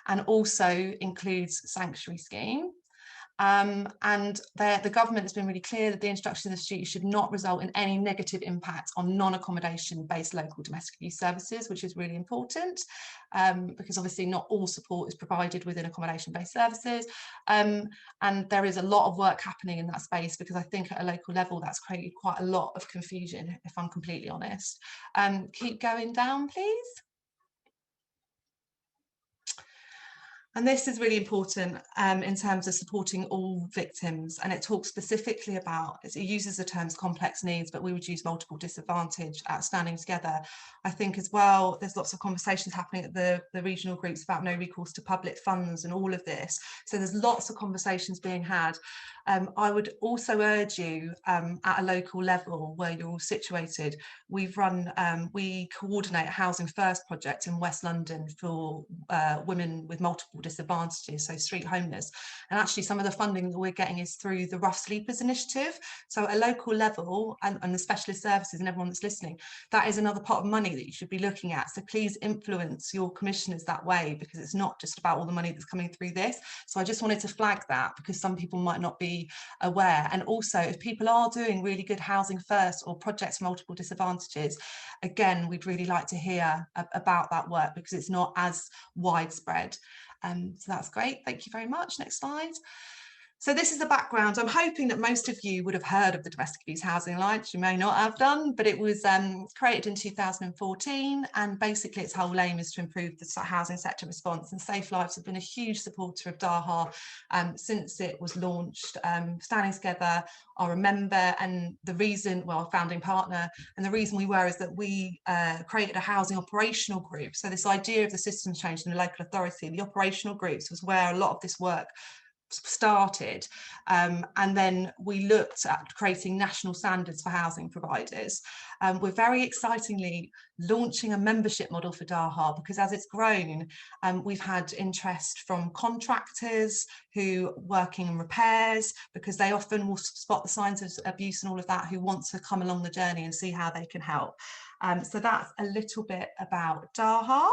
and also includes sanctuary scheme. And the government has been really clear that the instruction of the student should not result in any negative impact on non-accommodation based local domestic abuse services, which is really important, because obviously not all support is provided within accommodation based services. And there is a lot of work happening in that space, because I think at a local level that's created quite a lot of confusion, if I'm completely honest. Keep going down, please. And this is really important in terms of supporting all victims, and it talks specifically about, it uses the terms complex needs, but we would use multiple disadvantage at standing together. I think as well, there's lots of conversations happening at the regional groups about no recourse to public funds and all of this. So there's lots of conversations being had. I would also urge you at a local level where you're all situated, we coordinate a Housing First project in West London for women with multiple disadvantages, so street homeless. And actually some of the funding that we're getting is through the Rough Sleepers initiative. So at a local level, and the specialist services and everyone that's listening, that is another pot of money that you should be looking at. So please influence your commissioners that way, because it's not just about all the money that's coming through this. So I just wanted to flag that, because some people might not be aware. And also, if people are doing really good Housing First or projects multiple disadvantages, again, we'd really like to hear about that work, because it's not as widespread. So that's great. Thank you very much. Next slide. So this is the background. I'm hoping that most of you would have heard of the Domestic Abuse Housing Alliance. You may not have done, but it was created in 2014, and basically its whole aim is to improve the housing sector response. And SafeLives have been a huge supporter of DAHA since it was launched. Standing Together are a member, and the reason, well, founding partner, and the reason we were is that we created a housing operational group. So this idea of the systems change in the local authority, the operational groups was where a lot of this work started, and then we looked at creating national standards for housing providers. We're very excitingly launching a membership model for DAHA, because as it's grown, we've had interest from contractors who working in repairs, because they often will spot the signs of abuse and all of that, who want to come along the journey and see how they can help. So that's a little bit about DAHA.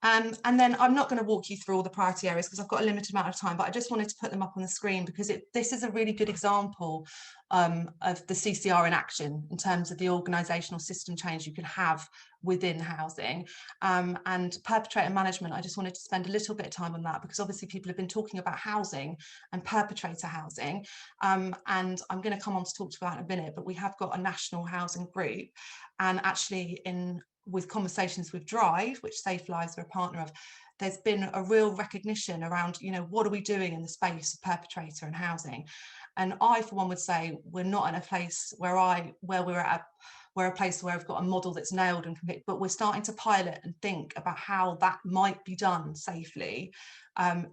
And then I'm not going to walk you through all the priority areas because I've got a limited amount of time, but I just wanted to put them up on the screen because this is a really good example of the CCR in action in terms of the organisational system change you can have within housing. And perpetrator management, I just wanted to spend a little bit of time on that because obviously people have been talking about housing and perpetrator housing, and I'm going to come on to talk to you about in a minute, but we have got a national housing group, and actually with conversations with Drive, which SafeLives are a partner of, there's been a real recognition around, you know, what are we doing in the space of perpetrator and housing? And I, for one, would say we're not in a place where we're a place where we've got a model that's nailed and complete, but we're starting to pilot and think about how that might be done safely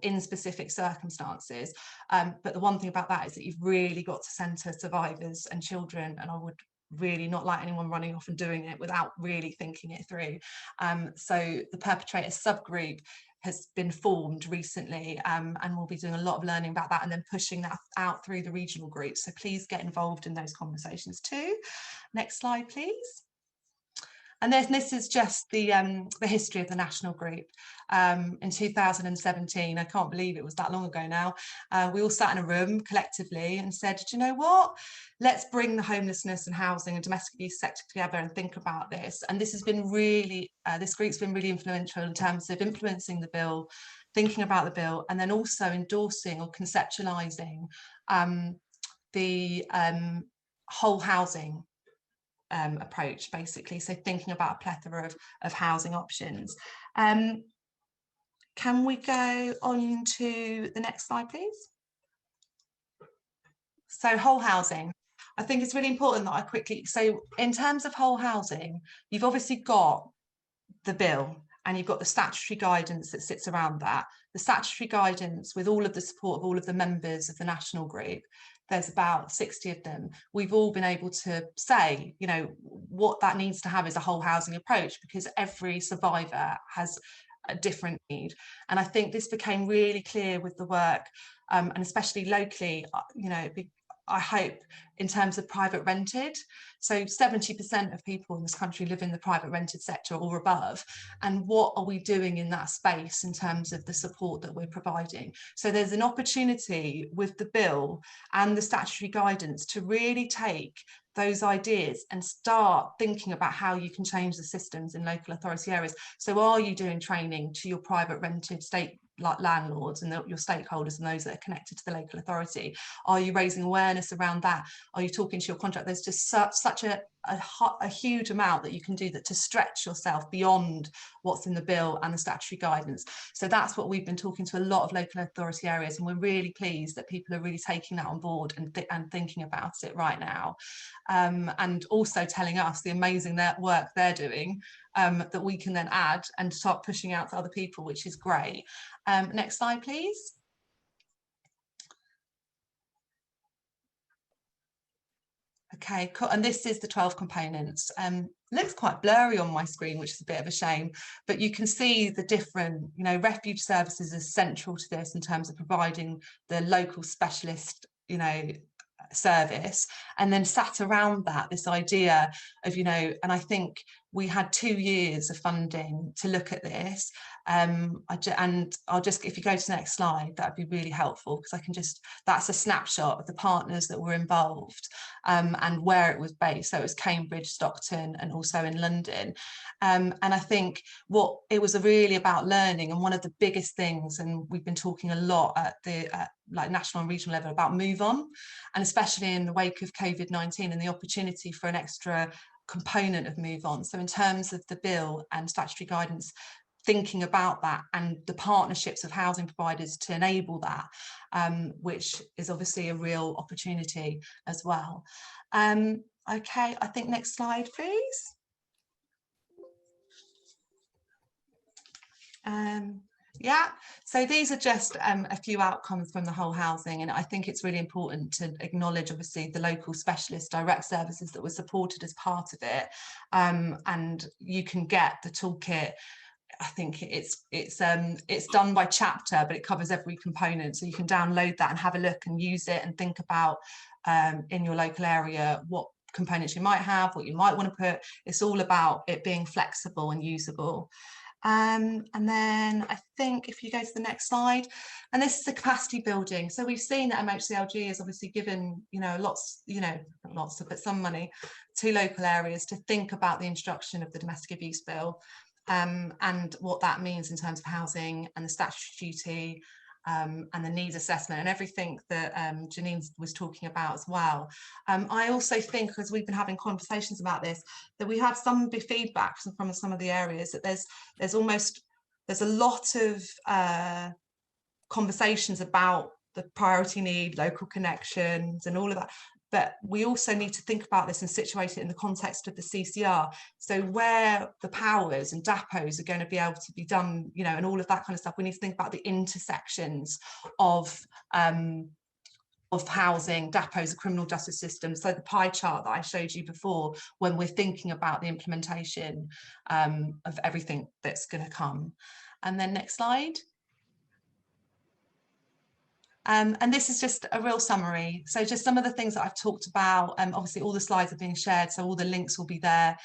in specific circumstances. But the one thing about that is that you've really got to centre survivors and children, and I would really not like anyone running off and doing it without really thinking it through. So the perpetrator subgroup has been formed recently, and we'll be doing a lot of learning about that and then pushing that out through the regional groups. So please get involved in those conversations too. Next slide, please. And this is just the history of the national group. In 2017, I can't believe it was that long ago now, we all sat in a room collectively and said, do you know what? Let's bring the homelessness and housing and domestic abuse sector together and think about this. And this has been really, this group's been really influential in terms of influencing the bill, thinking about the bill, and then also endorsing or conceptualising the whole housing approach, basically. So thinking about a plethora of housing options. Can we go on to the next slide, please? So whole housing. I think it's really important that I quickly, so in terms of whole housing, you've obviously got the bill and you've got the statutory guidance that sits around that. The statutory guidance, with all of the support of all of the members of the national group, there's about 60 of them. We've all been able to say, you know, what that needs to have is a whole housing approach because every survivor has a different need. And I think this became really clear with the work, and especially locally, you know, I hope in terms of private rented. So 70% of people in this country live in the private rented sector or above. And what are we doing in that space in terms of the support that we're providing? So there's an opportunity with the bill and the statutory guidance to really take those ideas and start thinking about how you can change the systems in local authority areas. So are you doing training to your private rented state landlords and your stakeholders and those that are connected to the local authority? Are you raising awareness around that? Are you talking to your contract? There's just such a huge amount that you can do that to stretch yourself beyond what's in the bill and the statutory guidance. So that's what we've been talking to a lot of local authority areas, and we're really pleased that people are really taking that on board and thinking about it right now, and also telling us the amazing work they're doing, that we can then add and start pushing out to other people, which is great. Next slide, please. Okay, cool. And this is the 12 components. Looks quite blurry on my screen, which is a bit of a shame, but you can see the different, you know, refuge services is central to this in terms of providing the local specialist, you know, service, and then sat around that, this idea of, you know, and I think we had 2 years of funding to look at this, and I'll just, if you go to the next slide, that'd be really helpful, because I can just, that's a snapshot of the partners that were involved, and where it was based. So it was Cambridge, Stockton, and also in London, and I think what it was really about learning, and one of the biggest things, and we've been talking a lot at the like national and regional level about move on, and especially in the wake of COVID-19 and the opportunity for an extra component of move on. So in terms of the bill and statutory guidance, thinking about that and the partnerships of housing providers to enable that, which is obviously a real opportunity as well. Okay, I think next slide, please. Yeah, so these are just a few outcomes from the whole housing, and I think it's really important to acknowledge obviously the local specialist direct services that were supported as part of it, and you can get the toolkit. I think it's done by chapter, but it covers every component, so you can download that and have a look and use it and think about in your local area what components you might have, what you might want to put. It's all about it being flexible and usable. And then I think if you go to the next slide, and this is the capacity building. So we've seen that MHCLG has obviously given, lots, not lots, but some money to local areas to think about the introduction of the domestic abuse bill, and what that means in terms of housing and the statutory duty, and the needs assessment and everything that Janine was talking about as well. I also think, as we've been having conversations about this, that we had some feedback from some of the areas that there's a lot of conversations about the priority need, local connections and all of that. But we also need to think about this and situate it in the context of the CCR. So where the powers and DAPOs are going to be able to be done, and all of that kind of stuff, we need to think about the intersections of housing, DAPOs, the criminal justice system. So the pie chart that I showed you before, when we're thinking about the implementation of everything that's going to come. And then next slide. And this is just a real summary. So just some of the things that I've talked about, obviously all the slides are being shared, so all the links will be there.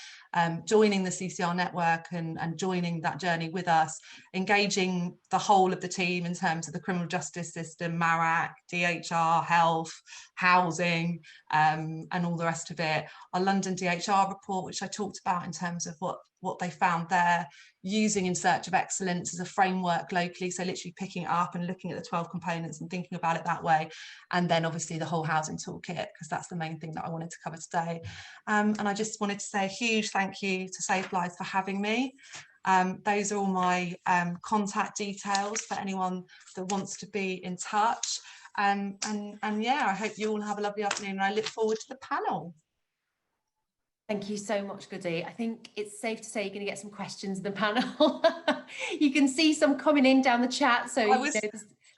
Joining the CCR network and joining that journey with us, engaging the whole of the team in terms of the criminal justice system, MARAC, DHR, health, housing, and all the rest of it. Our London DHR report, which I talked about in terms of what they found there, using In Search of Excellence as a framework locally, so literally picking it up and looking at the 12 components and thinking about it that way. And then obviously the whole housing toolkit, because that's the main thing that I wanted to cover today. And I just wanted to say a huge thank you to SafeLives for having me. Those are all my contact details for anyone that wants to be in touch. And yeah, I hope you all have a lovely afternoon, and I look forward to the panel. Thank you so much, Goody. I think it's safe to say you're going to get some questions in the panel. You can see some coming in down the chat, so there's a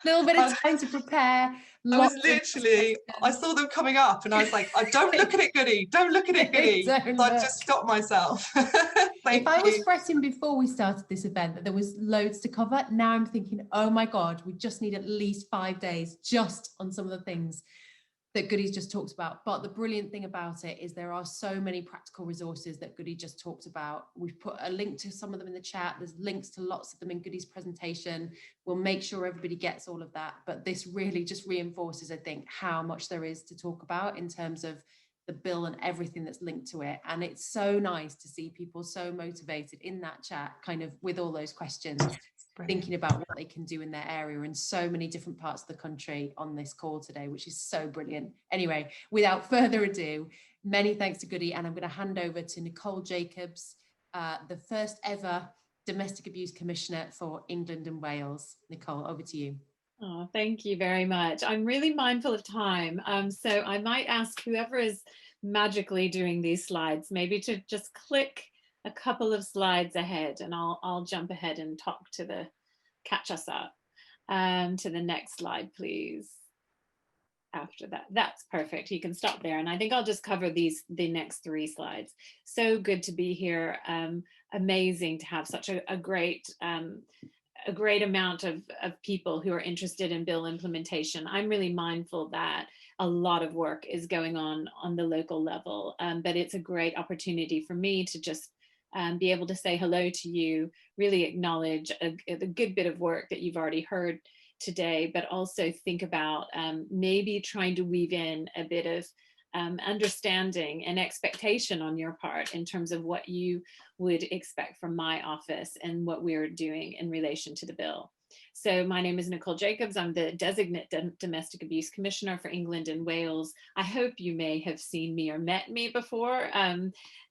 little bit of time to prepare. I saw them coming up and I was like, don't look at it, Goody, don't look at it, Goody. So I just stopped myself. If I was fretting before we started this event that there was loads to cover, now I'm thinking, oh my God, we just need at least 5 days just on some of the things that Goody's just talked about. But the brilliant thing about it is there are so many practical resources that Goody just talked about. We've put a link to some of them in the chat. There's links to lots of them in Goody's presentation. We'll make sure everybody gets all of that. But this really just reinforces, I think, how much there is to talk about in terms of the bill and everything that's linked to it. And it's so nice to see people so motivated in that chat, kind of with all those questions, thinking about what they can do in their area in so many different parts of the country on this call today, which is so brilliant. Anyway, without further ado, many thanks to Goody, and I'm going to hand over to Nicole Jacobs, the first ever Domestic Abuse Commissioner for England and Wales. Nicole, over to you. Oh, thank you very much. I'm really mindful of time, so I might ask whoever is magically doing these slides maybe to just click a couple of slides ahead, and I'll jump ahead and talk to catch us up to the next slide, please. After that, that's perfect. You can stop there, and I think I'll just cover the next 3 slides. So good to be here. Amazing to have such a great amount of people who are interested in bill implementation. I'm really mindful that a lot of work is going on the local level, but it's a great opportunity for me to just be able to say hello to you, really acknowledge a good bit of work that you've already heard today, but also think about maybe trying to weave in a bit of understanding and expectation on your part in terms of what you would expect from my office and what we're doing in relation to the bill. So my name is Nicole Jacobs. I'm the designate Domestic Abuse Commissioner for England and Wales. I hope you may have seen me or met me before.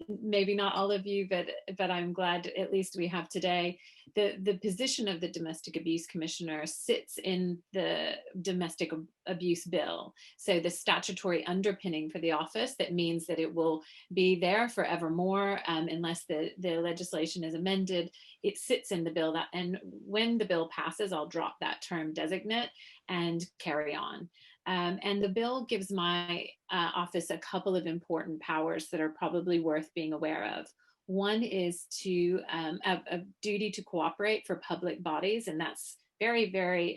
Maybe not all of you, but I'm glad at least we have today. The position of the Domestic Abuse Commissioner sits in the Domestic Abuse Bill. So the statutory underpinning for the office, that means that it will be there forevermore unless the legislation is amended. It sits in the bill, and when the bill passes, I'll drop that term designate and carry on. And the bill gives my office a couple of important powers that are probably worth being aware of. One is to a duty to cooperate for public bodies, and that's very, very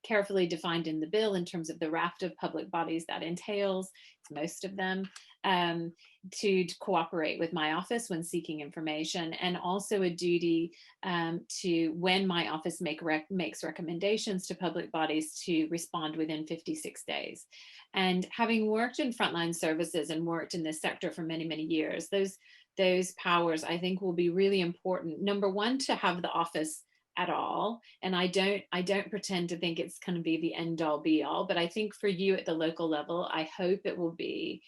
carefully defined in the bill in terms of the raft of public bodies that entails, it's most of them, to cooperate with my office when seeking information, and also a duty to, when my office makes recommendations to public bodies, to respond within 56 days. And having worked in frontline services and worked in this sector for many, many years, those powers I think will be really important. Number one, to have the office at all. And I don't pretend to think it's going to be the end all be all, but I think for you at the local level, I hope it will be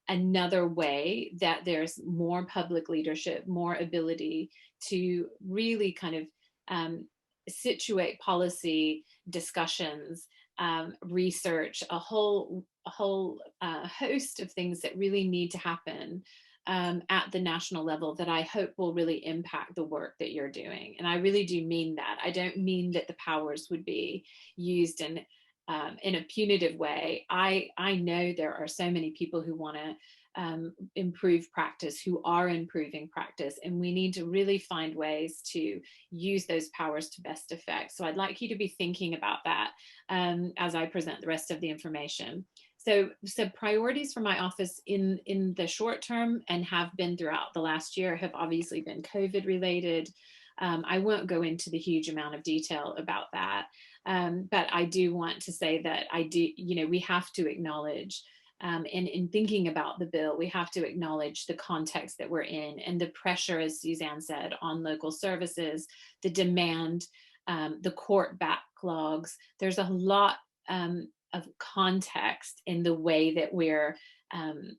another way that there's more public leadership, more ability to really kind of situate policy discussions, research, a whole host of things that really need to happen at the national level that I hope will really impact the work that you're doing. And I really do mean that. I don't mean that the powers would be used in a punitive way. I know there are so many people who want to improve practice, who are improving practice, and we need to really find ways to use those powers to best effect. So I'd like you to be thinking about that as I present the rest of the information. So priorities for my office in the short term, and have been throughout the last year, have obviously been COVID related. I won't go into the huge amount of detail about that, but I do want to say that we have to acknowledge, in thinking about the bill, we have to acknowledge the context that we're in and the pressure, as Suzanne said, on local services, the demand, the court backlogs. There's a lot of context in the way that we're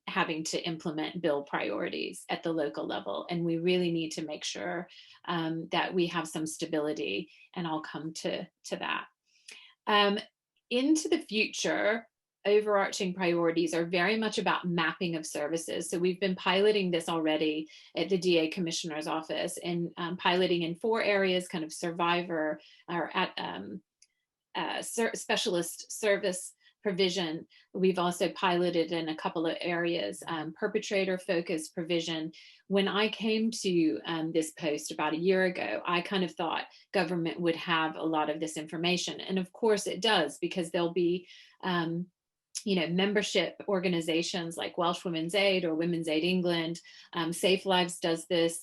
having to implement bill priorities at the local level. And we really need to make sure that we have some stability, and I'll come to that. Into the future, overarching priorities are very much about mapping of services. So we've been piloting this already at the DA Commissioner's Office, and piloting in 4 areas, kind of survivor, or at specialist service provision. We've also piloted in a couple of areas, perpetrator focused provision. When I came to this post about a year ago, I kind of thought government would have a lot of this information. And of course it does, because there'll be membership organizations like Welsh Women's Aid or Women's Aid England. SafeLives does this,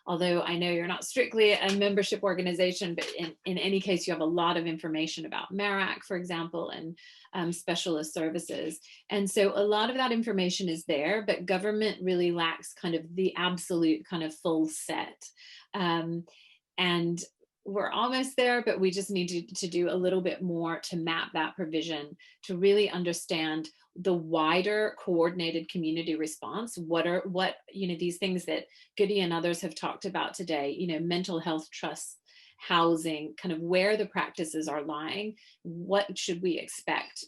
although I know you're not strictly a membership organization, but in any case, you have a lot of information about MARAC, for example, and specialist services. And so a lot of that information is there, but government really lacks kind of the absolute kind of full set. And we're almost there, but we just need to do a little bit more to map that provision, to really understand the wider coordinated community response. What these things that Goody and others have talked about today, mental health trusts, housing, kind of where the practices are lying, what should we expect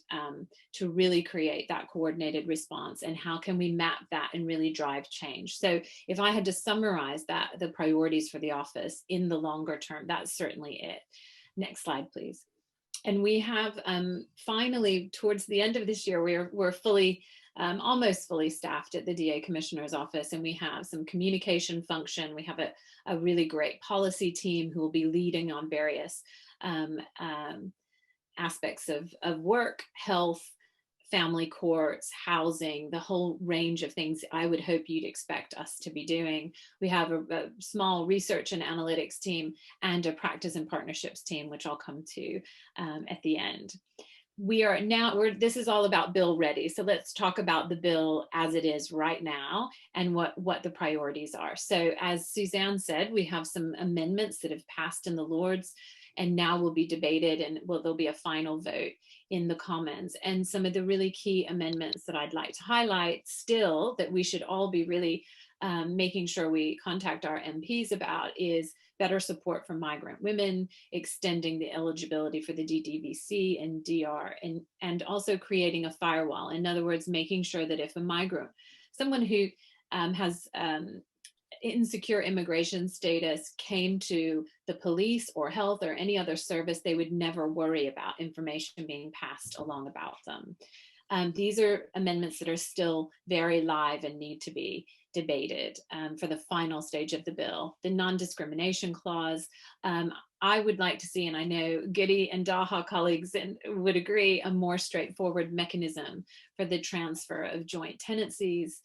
to really create that coordinated response, and how can we map that and really drive change? So if I had to summarize that, the priorities for the office in the longer term, that's certainly it. Next slide, please. And we have finally, towards the end of this year, we're fully, almost fully staffed at the DA Commissioner's Office, and we have some communication function. We have a really great policy team who will be leading on various aspects of work, health, family courts, housing, the whole range of things I would hope you'd expect us to be doing. We have a small research and analytics team and a practice and partnerships team, which I'll come to at the end. This is all about bill ready. So let's talk about the bill as it is right now and what the priorities are. So as Suzanne said, we have some amendments that have passed in the Lords and now will be debated, and there'll be a final vote in the Commons. And some of the really key amendments that I'd like to highlight still, that we should all be really making sure we contact our MPs about, is better support for migrant women, extending the eligibility for the DDVC and DR, and also creating a firewall. In other words, making sure that if a migrant, someone who has insecure immigration status, came to the police or health or any other service, they would never worry about information being passed along about them. These are amendments that are still very live and need to be debated for the final stage of the bill. The non-discrimination clause, I would like to see, and I know Giddy and Daha colleagues would agree, a more straightforward mechanism for the transfer of joint tenancies.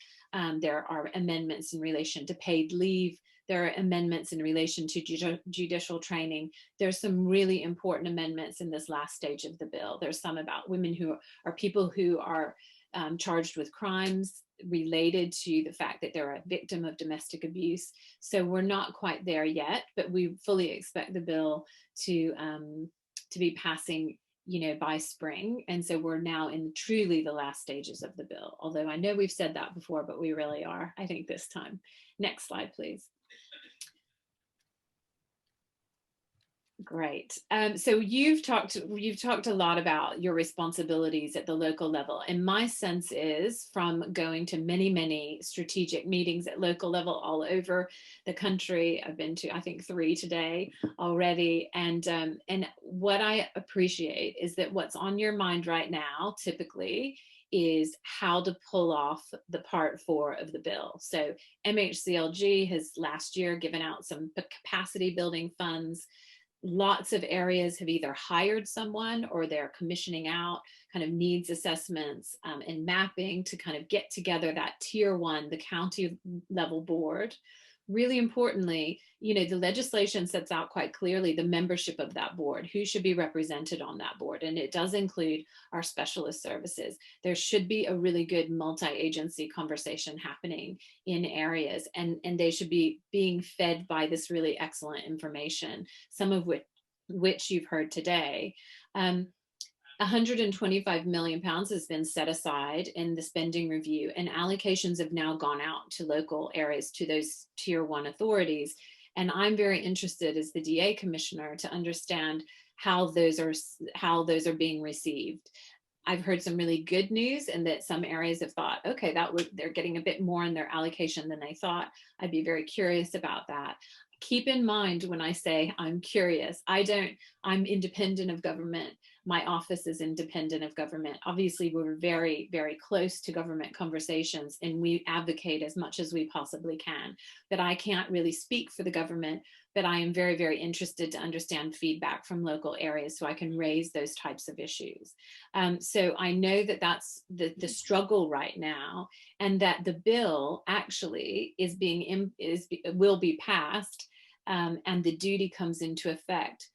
There are amendments in relation to paid leave. There are amendments in relation to judicial training. There's some really important amendments in this last stage of the bill. There's some about women who are people who are charged with crimes related to the fact that they're a victim of domestic abuse. So we're not quite there yet, but we fully expect the bill to be passing, by spring. And so we're now in truly the last stages of the bill. Although I know we've said that before, but we really are, I think, this time. Next slide, please. Great. So you've talked a lot about your responsibilities at the local level. And my sense is, from going to many, many strategic meetings at local level all over the country, I've been to, I think, 3 today already. And what I appreciate is that what's on your mind right now, typically, is how to pull off the part 4 of the bill. So MHCLG has last year given out some capacity building funds. Lots of areas have either hired someone or they're commissioning out kind of needs assessments and mapping to kind of get together that tier 1, the county level board. Really importantly, the legislation sets out quite clearly the membership of that board, who should be represented on that board. And it does include our specialist services. There should be a really good multi-agency conversation happening in areas, and they should be being fed by this really excellent information, some of which you've heard today. 125 million pounds has been set aside in the spending review, and allocations have now gone out to local areas, to those tier 1 authorities. And I'm very interested, as the DA commissioner, to understand how those are being received. I've heard some really good news, and that some areas have thought, okay, they're getting a bit more in their allocation than they thought. I'd be very curious about that. Keep in mind when I say I'm curious, I'm independent of government. My office is independent of government. Obviously, we're very, very close to government conversations, and we advocate as much as we possibly can. But I can't really speak for the government, but I am very, very interested to understand feedback from local areas so I can raise those types of issues. So I know that that's the struggle right now, and that the bill actually will be passed, and the duty comes into effect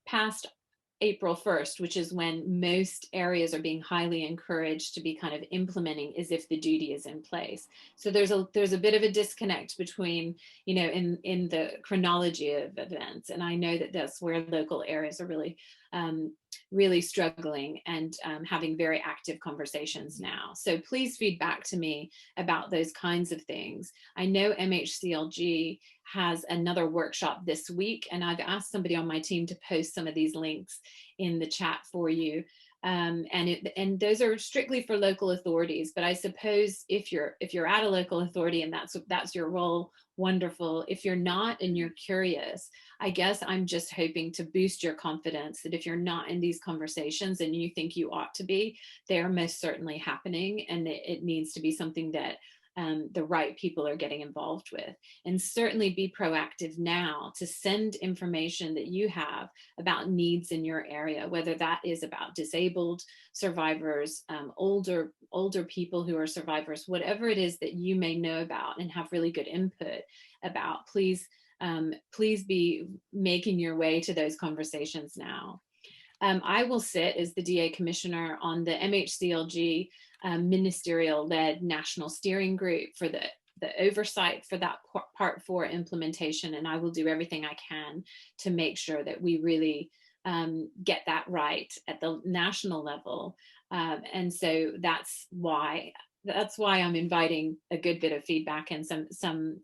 past April 1st, which is when most areas are being highly encouraged to be kind of implementing as if the duty is in place. So there's a bit of a disconnect between, in the chronology of events. And I know that that's where local areas are really struggling and having very active conversations now. So please feed back to me about those kinds of things. I know MHCLG has another workshop this week, and I've asked somebody on my team to post some of these links in the chat for you. And those are strictly for local authorities, but I suppose if you're at a local authority and that's your role, wonderful. If you're not and you're curious, I guess I'm just hoping to boost your confidence that if you're not in these conversations and you think you ought to be, they are most certainly happening, and it needs to be something that the right people are getting involved with. And certainly be proactive now to send information that you have about needs in your area, whether that is about disabled survivors, older people who are survivors, whatever it is that you may know about and have really good input about. Please be making your way to those conversations now. I will sit as the DA commissioner on the MHCLG ministerial-led national steering group for the oversight for that Part 4 implementation, and I will do everything I can to make sure that we really get that right at the national level. And so that's why I'm inviting a good bit of feedback and some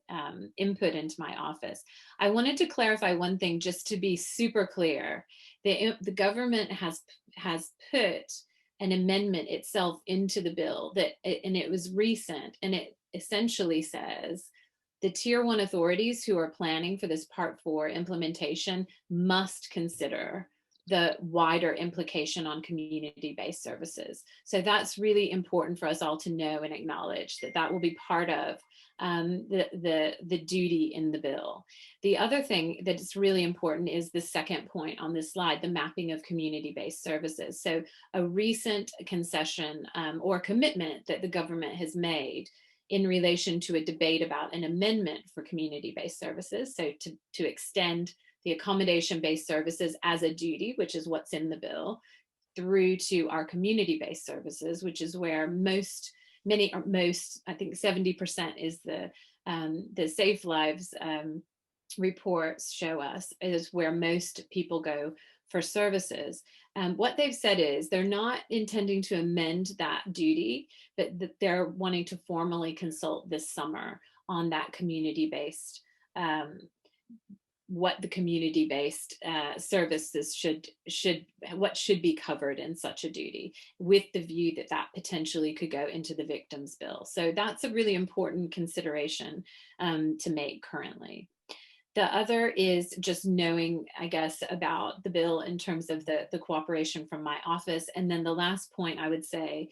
input into my office. I wanted to clarify one thing, just to be super clear. The government has put an amendment itself into the bill and it was recent, and it essentially says the tier 1 authorities who are planning for this Part 4 implementation must consider the wider implication on community-based services. So that's really important for us all to know and acknowledge that will be part of the duty in the bill. The other thing that is really important is the second point on this slide, the mapping of community-based services. So a recent concession or commitment that the government has made in relation to a debate about an amendment for community-based services, so to extend the accommodation-based services as a duty, which is what's in the bill, through to our community-based services, which is where I think 70% is the SafeLives reports show us is where most people go for services. What they've said is they're not intending to amend that duty, but that they're wanting to formally consult this summer on that community-based, what the community-based services what should be covered in such a duty, with the view that that potentially could go into the victims bill. So that's a really important consideration to make currently. The other is just knowing, I guess, about the bill in terms of the cooperation from my office. And then the last point I would say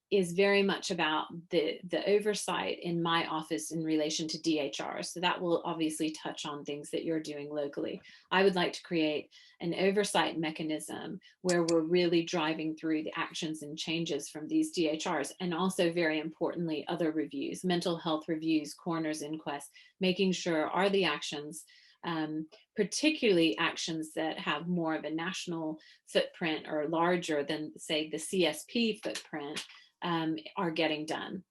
is very much about the oversight in my office in relation to DHR. So that will obviously touch on things that you're doing locally. I would like to create an oversight mechanism where we're really driving through the actions and changes from these DHRs, and also very importantly, other reviews, mental health reviews, coroner's inquests, making sure are the actions, particularly actions that have more of a national footprint or larger than, say, the CSP footprint, are getting done.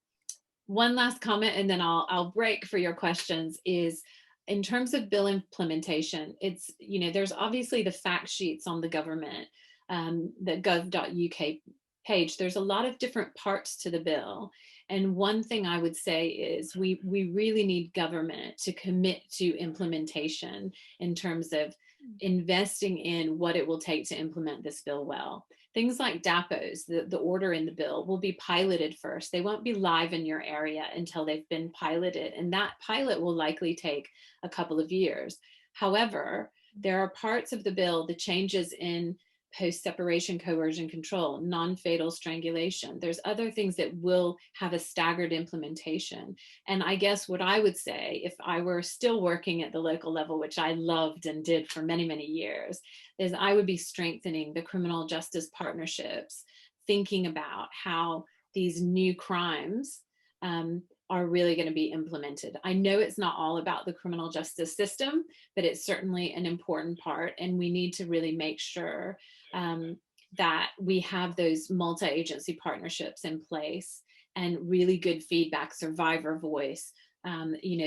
One last comment, and then I'll break for your questions, is in terms of bill implementation, it's, there's obviously the fact sheets on the government, the gov.uk page. There's a lot of different parts to the bill. And one thing I would say is we really need government to commit to implementation in terms of investing in what it will take to implement this bill well. Things like DAPOs, the order in the bill, will be piloted first. They won't be live in your area until they've been piloted. And that pilot will likely take a couple of years. However, there are parts of the bill, the changes in post-separation coercion control, non-fatal strangulation. There's other things that will have a staggered implementation. And I guess what I would say, if I were still working at the local level, which I loved and did for many, many years, is I would be strengthening the criminal justice partnerships, thinking about how these new crimes are really going to be implemented. I know it's not all about the criminal justice system, but it's certainly an important part. And we need to really make sure that we have those multi-agency partnerships in place and really good feedback, survivor voice,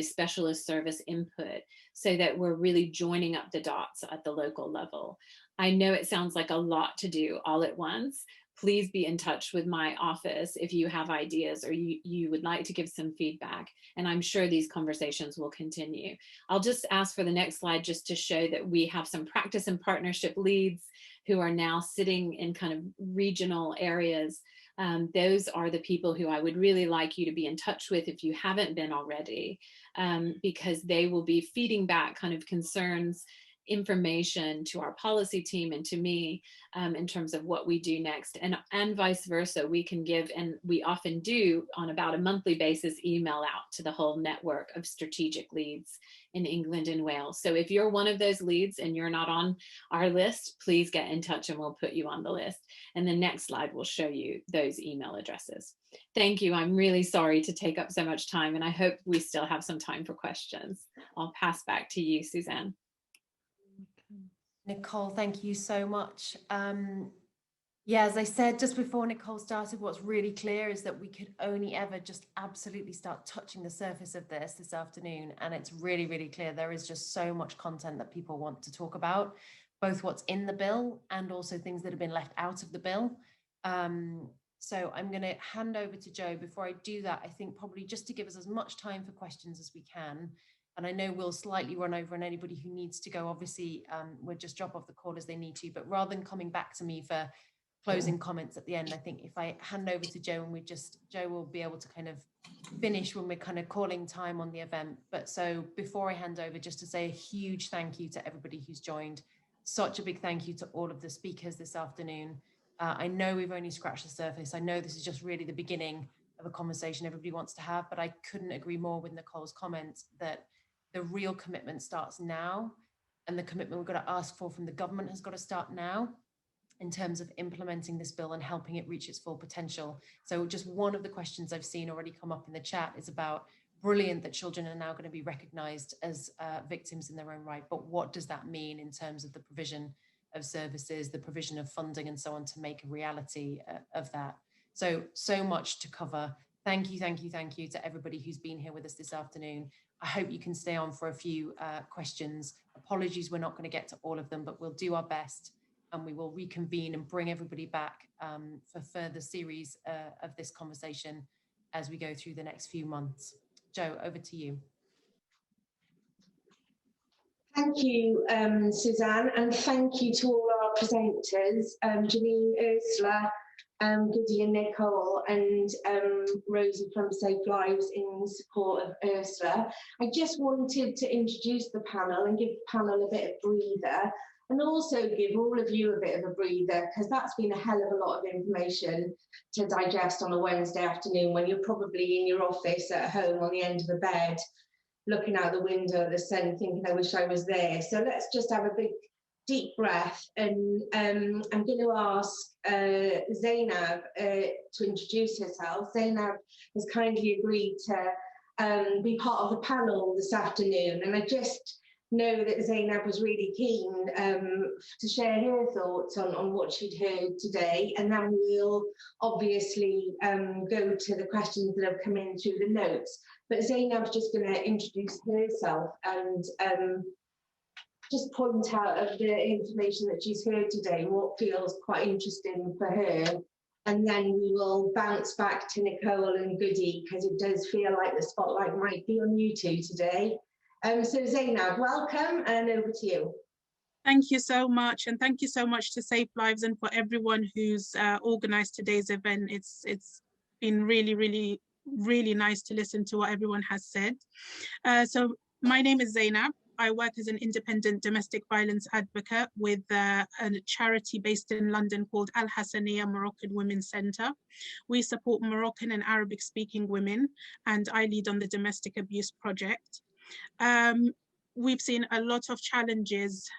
specialist service input, so that we're really joining up the dots at the local level. I know it sounds like a lot to do all at once. Please be in touch with my office if you have ideas or you would like to give some feedback. And I'm sure these conversations will continue. I'll just ask for the next slide just to show that we have some practice and partnership leads who are now sitting in kind of regional areas. Those are the people who I would really like you to be in touch with if you haven't been already, because they will be feeding back kind of concerns, information to our policy team and to me in terms of what we do next, and vice versa. We can give, and we often do on about a monthly basis, email out to the whole network of strategic leads in England and Wales. So if you're one of those leads and you're not on our list, please get in touch and we'll put you on the list. And the next slide will show you those email addresses. Thank you. I'm really sorry to take up so much time, and I hope we still have some time for questions. I'll pass back to you, Suzanne. Nicole, thank you so much. Yeah, as I said just before Nicole started, what's really clear is that we could only ever just absolutely start touching the surface of this afternoon. And it's really, really clear there is just so much content that people want to talk about, both what's in the bill and also things that have been left out of the bill. So I'm going to hand over to Joe. Before I do that, I think probably just to give us as much time for questions as we can. And I know we'll slightly run over, and anybody who needs to go, obviously, we'll just drop off the call as they need to. But rather than coming back to me for closing comments at the end, I think if I hand over to Joe, and Joe will be able to kind of finish when we're kind of calling time on the event. But so before I hand over, just to say a huge thank you to everybody who's joined. Such a big thank you to all of the speakers this afternoon. I know we've only scratched the surface. I know this is just really the beginning of a conversation everybody wants to have, but I couldn't agree more with Nicole's comments that the real commitment starts now, and the commitment we've got to ask for from the government has got to start now in terms of implementing this bill and helping it reach its full potential. So just one of the questions I've seen already come up in the chat is about, brilliant that children are now going to be recognised as victims in their own right, but what does that mean in terms of the provision of services, the provision of funding and so on to make a reality of that? So much to cover. Thank you to everybody who's been here with us this afternoon. I hope you can stay on for a few questions. Apologies, we're not going to get to all of them, but we'll do our best, and we will reconvene and bring everybody back for further series of this conversation as we go through the next few months. Jo, over to you. Thank you, Suzanne, and thank you to all our presenters, Janine, Ursula, Goody and Nicole, and Rosie from SafeLives in support of Ursula. I just wanted to introduce the panel and give the panel a bit of breather, and also give all of you a bit of a breather, because that's been a hell of a lot of information to digest on a Wednesday afternoon when you're probably in your office at home on the end of a bed, looking out the window at the sun, thinking, I wish I was there. So let's just have a big, deep breath. And I'm going to ask Zainab to introduce herself. Zainab has kindly agreed to be part of the panel this afternoon. And I just know that Zainab was really keen to share her thoughts on what she'd heard today, and then we'll obviously go to the questions that have come in through the notes. But Zainab's just going to introduce herself and just point out of the information that she's heard today what feels quite interesting for her, and then we will bounce back to Nicole and Goody, because it does feel like the spotlight might be on you two today. So Zainab, welcome, and over to you. Thank you so much, and thank you so much to SafeLives and for everyone who's organised today's event. It's been really nice to listen to what everyone has said. So my name is Zainab. I work as an independent domestic violence advocate with a charity based in London called Al Hassaniya Moroccan Women's Centre. We support Moroccan and Arabic speaking women, and I lead on the domestic abuse project. We've seen a lot of challenges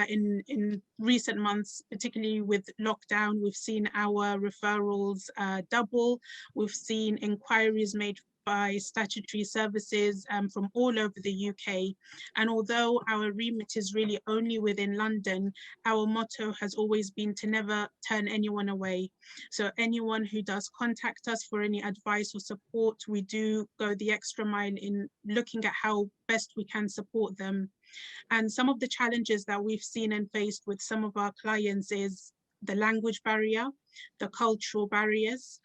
in recent months, particularly with lockdown. We've seen our referrals double. We've seen inquiries made by statutory services from all over the UK. And although our remit is really only within London, our motto has always been to never turn anyone away. So anyone who does contact us for any advice or support, we do go the extra mile in looking at how best we can support them. And some of the challenges that we've seen and faced with some of our clients is the language barrier, the cultural barriers.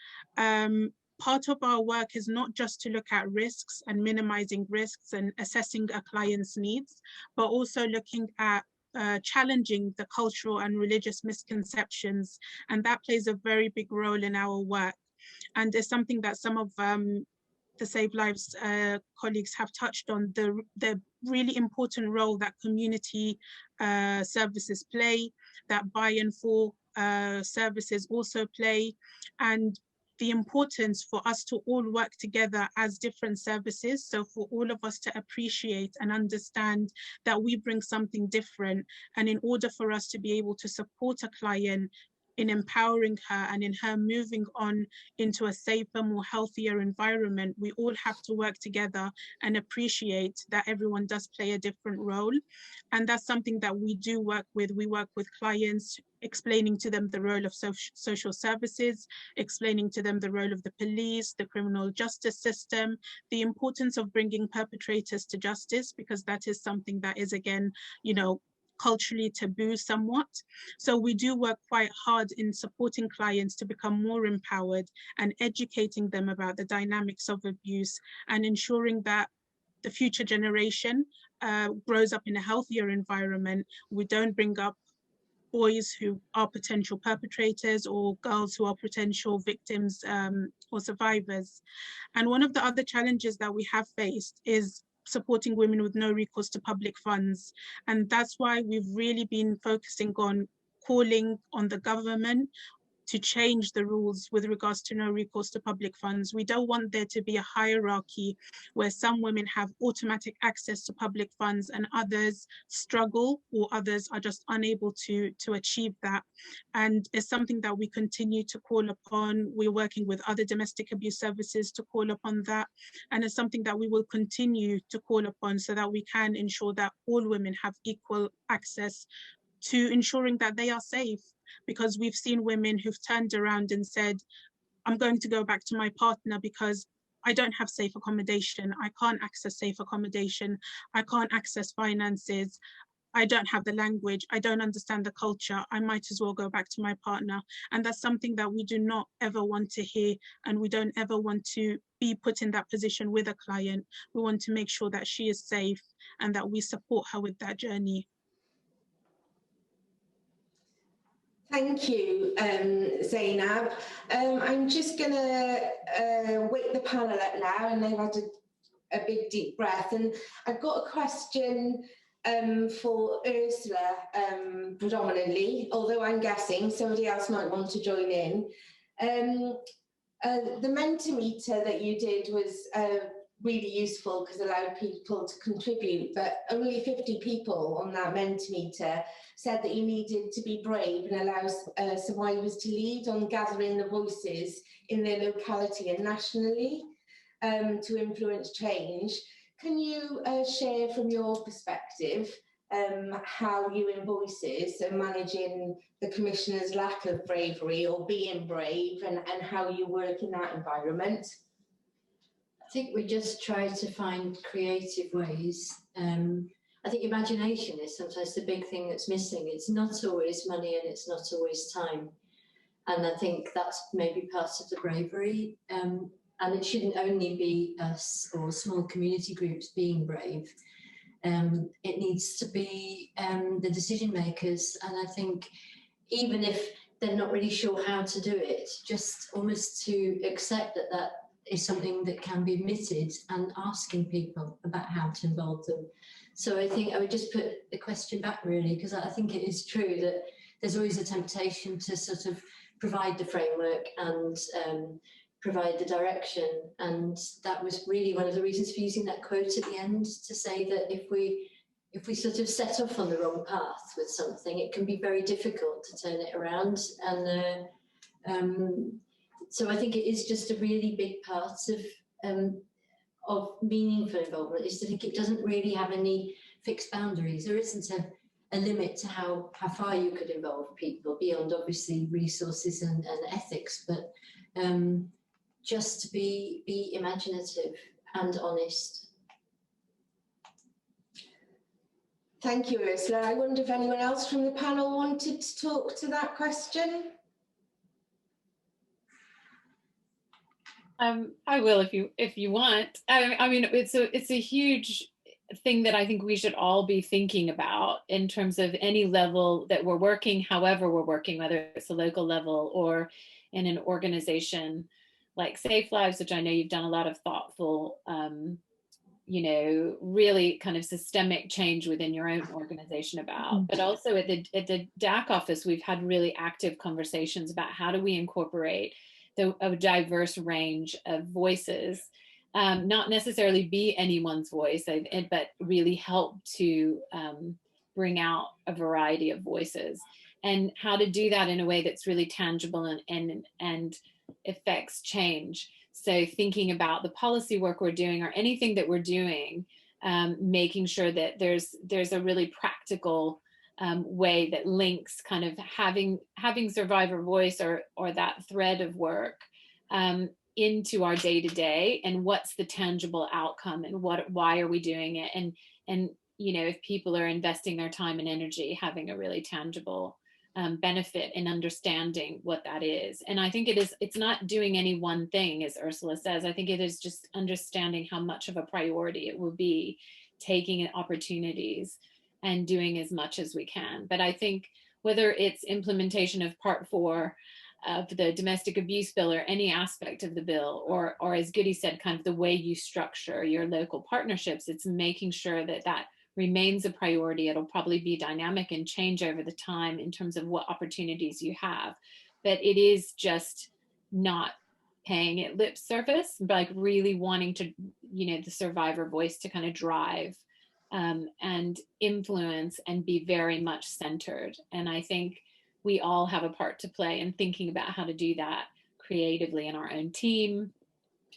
Part of our work is not just to look at risks and minimizing risks and assessing a client's needs, but also looking at challenging the cultural and religious misconceptions. And that plays a very big role in our work. And there's something that some of the SafeLives colleagues have touched on, the really important role that community services play, that buy and for services also play, and the importance for us to all work together as different services. So for all of us to appreciate and understand that we bring something different. And in order for us to be able to support a client in empowering her and in her moving on into a safer, more healthier environment, we all have to work together and appreciate that everyone does play a different role. And that's something that we do work with. We work with clients, explaining to them the role of social services, explaining to them the role of the police, the criminal justice system, the importance of bringing perpetrators to justice, because that is something that is, again, culturally taboo somewhat. So we do work quite hard in supporting clients to become more empowered and educating them about the dynamics of abuse and ensuring that the future generation grows up in a healthier environment. We don't bring up boys who are potential perpetrators or girls who are potential victims or survivors. And one of the other challenges that we have faced is supporting women with no recourse to public funds. And that's why we've really been focusing on calling on the government to change the rules with regards to no recourse to public funds. We don't want there to be a hierarchy where some women have automatic access to public funds and others struggle, or others are just unable to achieve that. And it's something that we continue to call upon. We're working with other domestic abuse services to call upon that. And it's something that we will continue to call upon so that we can ensure that all women have equal access to ensuring that they are safe. Because we've seen women who've turned around and said, I'm going to go back to my partner because I don't have safe accommodation. I can't access safe accommodation. I can't access finances. I don't have the language. I don't understand the culture. I might as well go back to my partner. And that's something that we do not ever want to hear. And we don't ever want to be put in that position with a client. We want to make sure that she is safe and that we support her with that journey. Thank you, Zainab. I'm just going to wake the panel up now, and they've had a big deep breath. And I've got a question for Ursula predominantly, although I'm guessing somebody else might want to join in. The Mentimeter that you did was really useful because it allowed people to contribute, but only 50 people on that Mentimeter said that you needed to be brave and allow survivors to lead on gathering the voices in their locality and nationally to influence change. Can you share from your perspective how you in Voices are managing the Commissioner's lack of bravery or being brave, and how you work in that environment? I think we just try to find creative ways. I think imagination is sometimes the big thing that's missing. It's not always money and it's not always time. And I think that's maybe part of the bravery. And it shouldn't only be us or small community groups being brave. It needs to be the decision makers. And I think even if they're not really sure how to do it, just almost to accept that that is something that can be admitted, and asking people about how to involve them. So I think I would just put the question back really, because I think it is true that there's always a temptation to sort of provide the framework and provide the direction. And that was really one of the reasons for using that quote at the end, to say that if we sort of set off on the wrong path with something, it can be very difficult to turn it around. And so I think it is just a really big part of meaningful involvement, is to think it doesn't really have any fixed boundaries. There isn't a limit to how far you could involve people beyond obviously resources and ethics, but just to be imaginative and honest. Thank you, Ursula. I wonder if anyone else from the panel wanted to talk to that question. I will if you want. I mean, it's a huge thing that I think we should all be thinking about in terms of any level that we're working, however we're working, whether it's a local level or in an organization like SafeLives, which I know you've done a lot of thoughtful, really kind of systemic change within your own organization about. But also at the DAC office, we've had really active conversations about how do we incorporate a diverse range of voices, not necessarily be anyone's voice, but really help to bring out a variety of voices, and how to do that in a way that's really tangible and affects change. So thinking about the policy work we're doing, or anything that we're doing, making sure that there's a really practical way that links kind of having survivor voice or that thread of work into our day-to-day, and what's the tangible outcome, and why are we doing it, and if people are investing their time and energy, having a really tangible benefit in understanding what that is. And I think it's not doing any one thing, as Ursula says. I think it is just understanding how much of a priority it will be, taking opportunities and doing as much as we can. But I think whether it's implementation of Part 4 of the domestic abuse bill, or any aspect of the bill, or as Goody said, kind of the way you structure your local partnerships, it's making sure that remains a priority. It'll probably be dynamic and change over the time in terms of what opportunities you have. but it is just not paying it lip service, like really wanting to, you know, the survivor voice to kind of drive and influence and be very much centered. And I think we all have a part to play in thinking about how to do that creatively in our own team,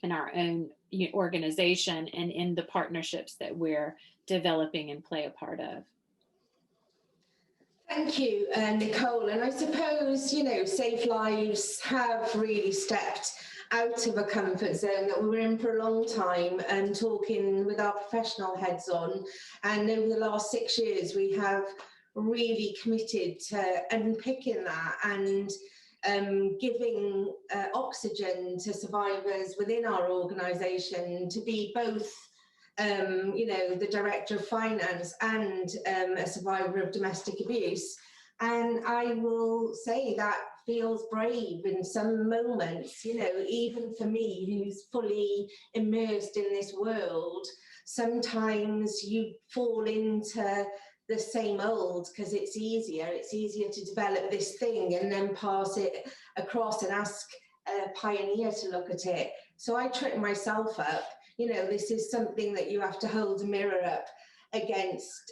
in our own organization, and in the partnerships that we're developing and play a part of. Thank you, Nicole. And I suppose, you know, SafeLives have really stepped out of a comfort zone that we were in for a long time, and talking with our professional heads on. And over the last 6 years, we have really committed to unpicking that and giving oxygen to survivors within our organisation to be both you know, the director of finance and a survivor of domestic abuse. And I will say that feels brave in some moments, you know, even for me, who's fully immersed in this world. Sometimes you fall into the same old because it's easier to develop this thing and then pass it across and ask a pioneer to look at it. So I trip myself up. You know, this is something that you have to hold a mirror up against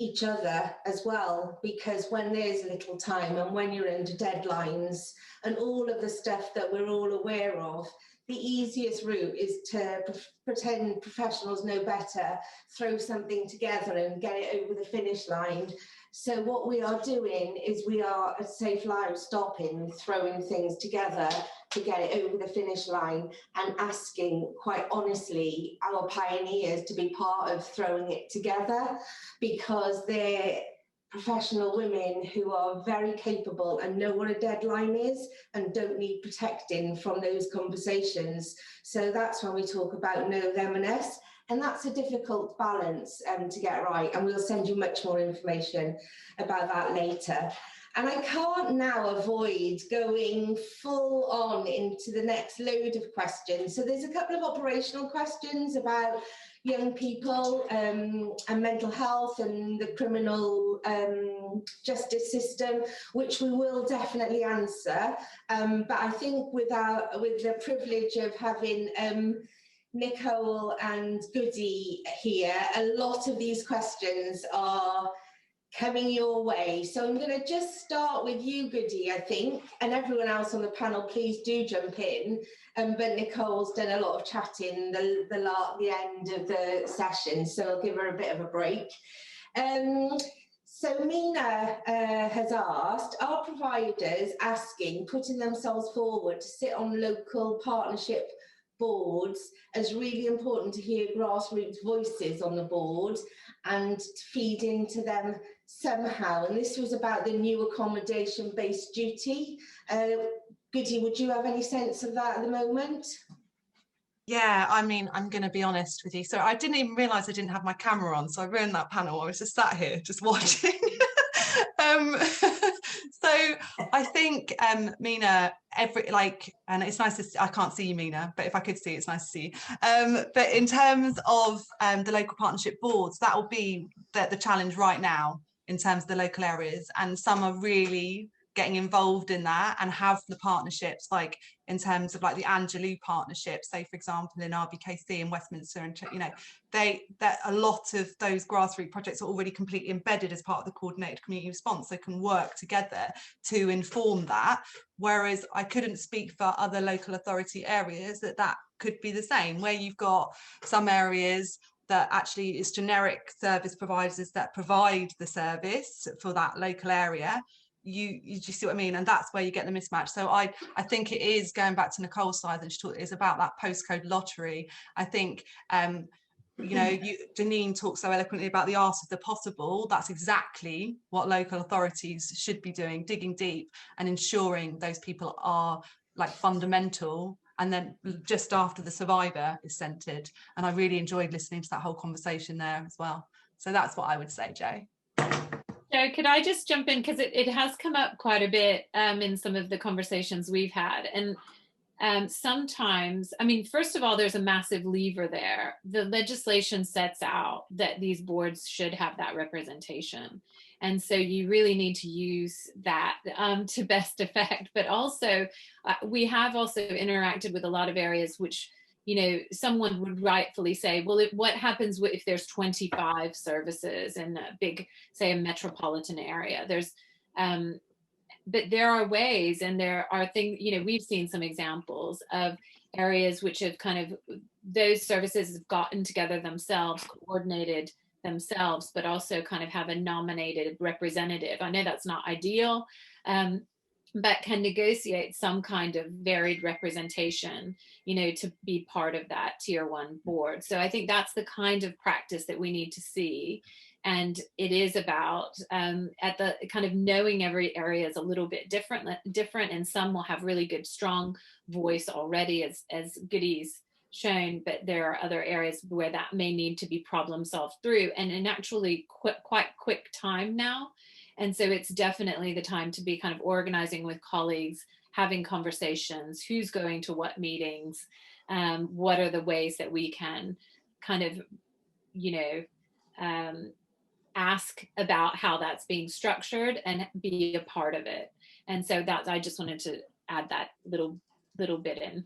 each other as well, because when there's little time and when you're under deadlines and all of the stuff that we're all aware of, the easiest route is to pretend professionals know better, throw something together and get it over the finish line. So what we are doing is we are at SafeLives stopping, throwing things together to get it over the finish line, and asking, quite honestly, our pioneers to be part of throwing it together, because they're professional women who are very capable and know what a deadline is and don't need protecting from those conversations. So that's when we talk about know them and us. And that's a difficult balance to get right. And we'll send you much more information about that later. And I can't now avoid going full on into the next load of questions. So there's a couple of operational questions about young people and mental health and the criminal justice system, which we will definitely answer. But I think with the privilege of having Nicole and Goody here, a lot of these questions are coming your way. So I'm going to just start with you, Goody, I think, and everyone else on the panel, please do jump in. But Nicole's done a lot of chatting the end of the session, so I'll give her a bit of a break. So Mina has asked, are providers putting themselves forward to sit on local partnership boards as really important to hear grassroots voices on the board and feed into them somehow? And this was about the new accommodation-based duty. Goody, would you have any sense of that at the moment? Yeah, I mean, I'm going to be honest with you. So I didn't even realise I didn't have my camera on, so I ruined that panel. I was just sat here just watching. So I think Mina, and it's nice to see, I can't see you, Mina, but if I could see, it's nice to see you. But in terms of the local partnership boards, that will be the challenge right now in terms of the local areas, and some are really getting involved in that and have the partnerships, like in terms of like the Angelou partnership, say for example in RBKC in Westminster, and you know, that a lot of those grassroots projects are already completely embedded as part of the coordinated community response, so can work together to inform that. Whereas I couldn't speak for other local authority areas that could be the same, where you've got some areas that actually is generic service providers that provide the service for that local area. You see what I mean? And that's where you get the mismatch. So I think it is, going back to Nicole's side, and she talked, is about that postcode lottery. I think you know, Janine talks so eloquently about the art of the possible. That's exactly what local authorities should be doing, digging deep and ensuring those people are like fundamental, and then just after the survivor is centred. And I really enjoyed listening to that whole conversation there as well. So that's what I would say, Jo. So could I just jump in, because it has come up quite a bit in some of the conversations we've had, and sometimes, I mean, first of all, there's a massive lever there. The legislation sets out that these boards should have that representation. And so you really need to use that to best effect. But also, we have also interacted with a lot of areas which, you know, someone would rightfully say, well, what happens if there's 25 services in a big, say, a metropolitan area? But there are ways, and there are things, you know, we've seen some examples of areas which have kind of, those services have gotten together themselves, coordinated themselves, but also kind of have a nominated representative. I know that's not ideal, but can negotiate some kind of varied representation, you know, to be part of that tier 1 board. So I think that's the kind of practice that we need to see. And it is about at the kind of knowing every area is a little bit different, and some will have really good, strong voice already, as Goody's shown, but there are other areas where that may need to be problem solved through, and in actually quite quick time now. And so it's definitely the time to be kind of organizing with colleagues, having conversations, who's going to what meetings, what are the ways that we can kind of, you know, ask about how that's being structured and be a part of it. And so that, I just wanted to add that little bit in.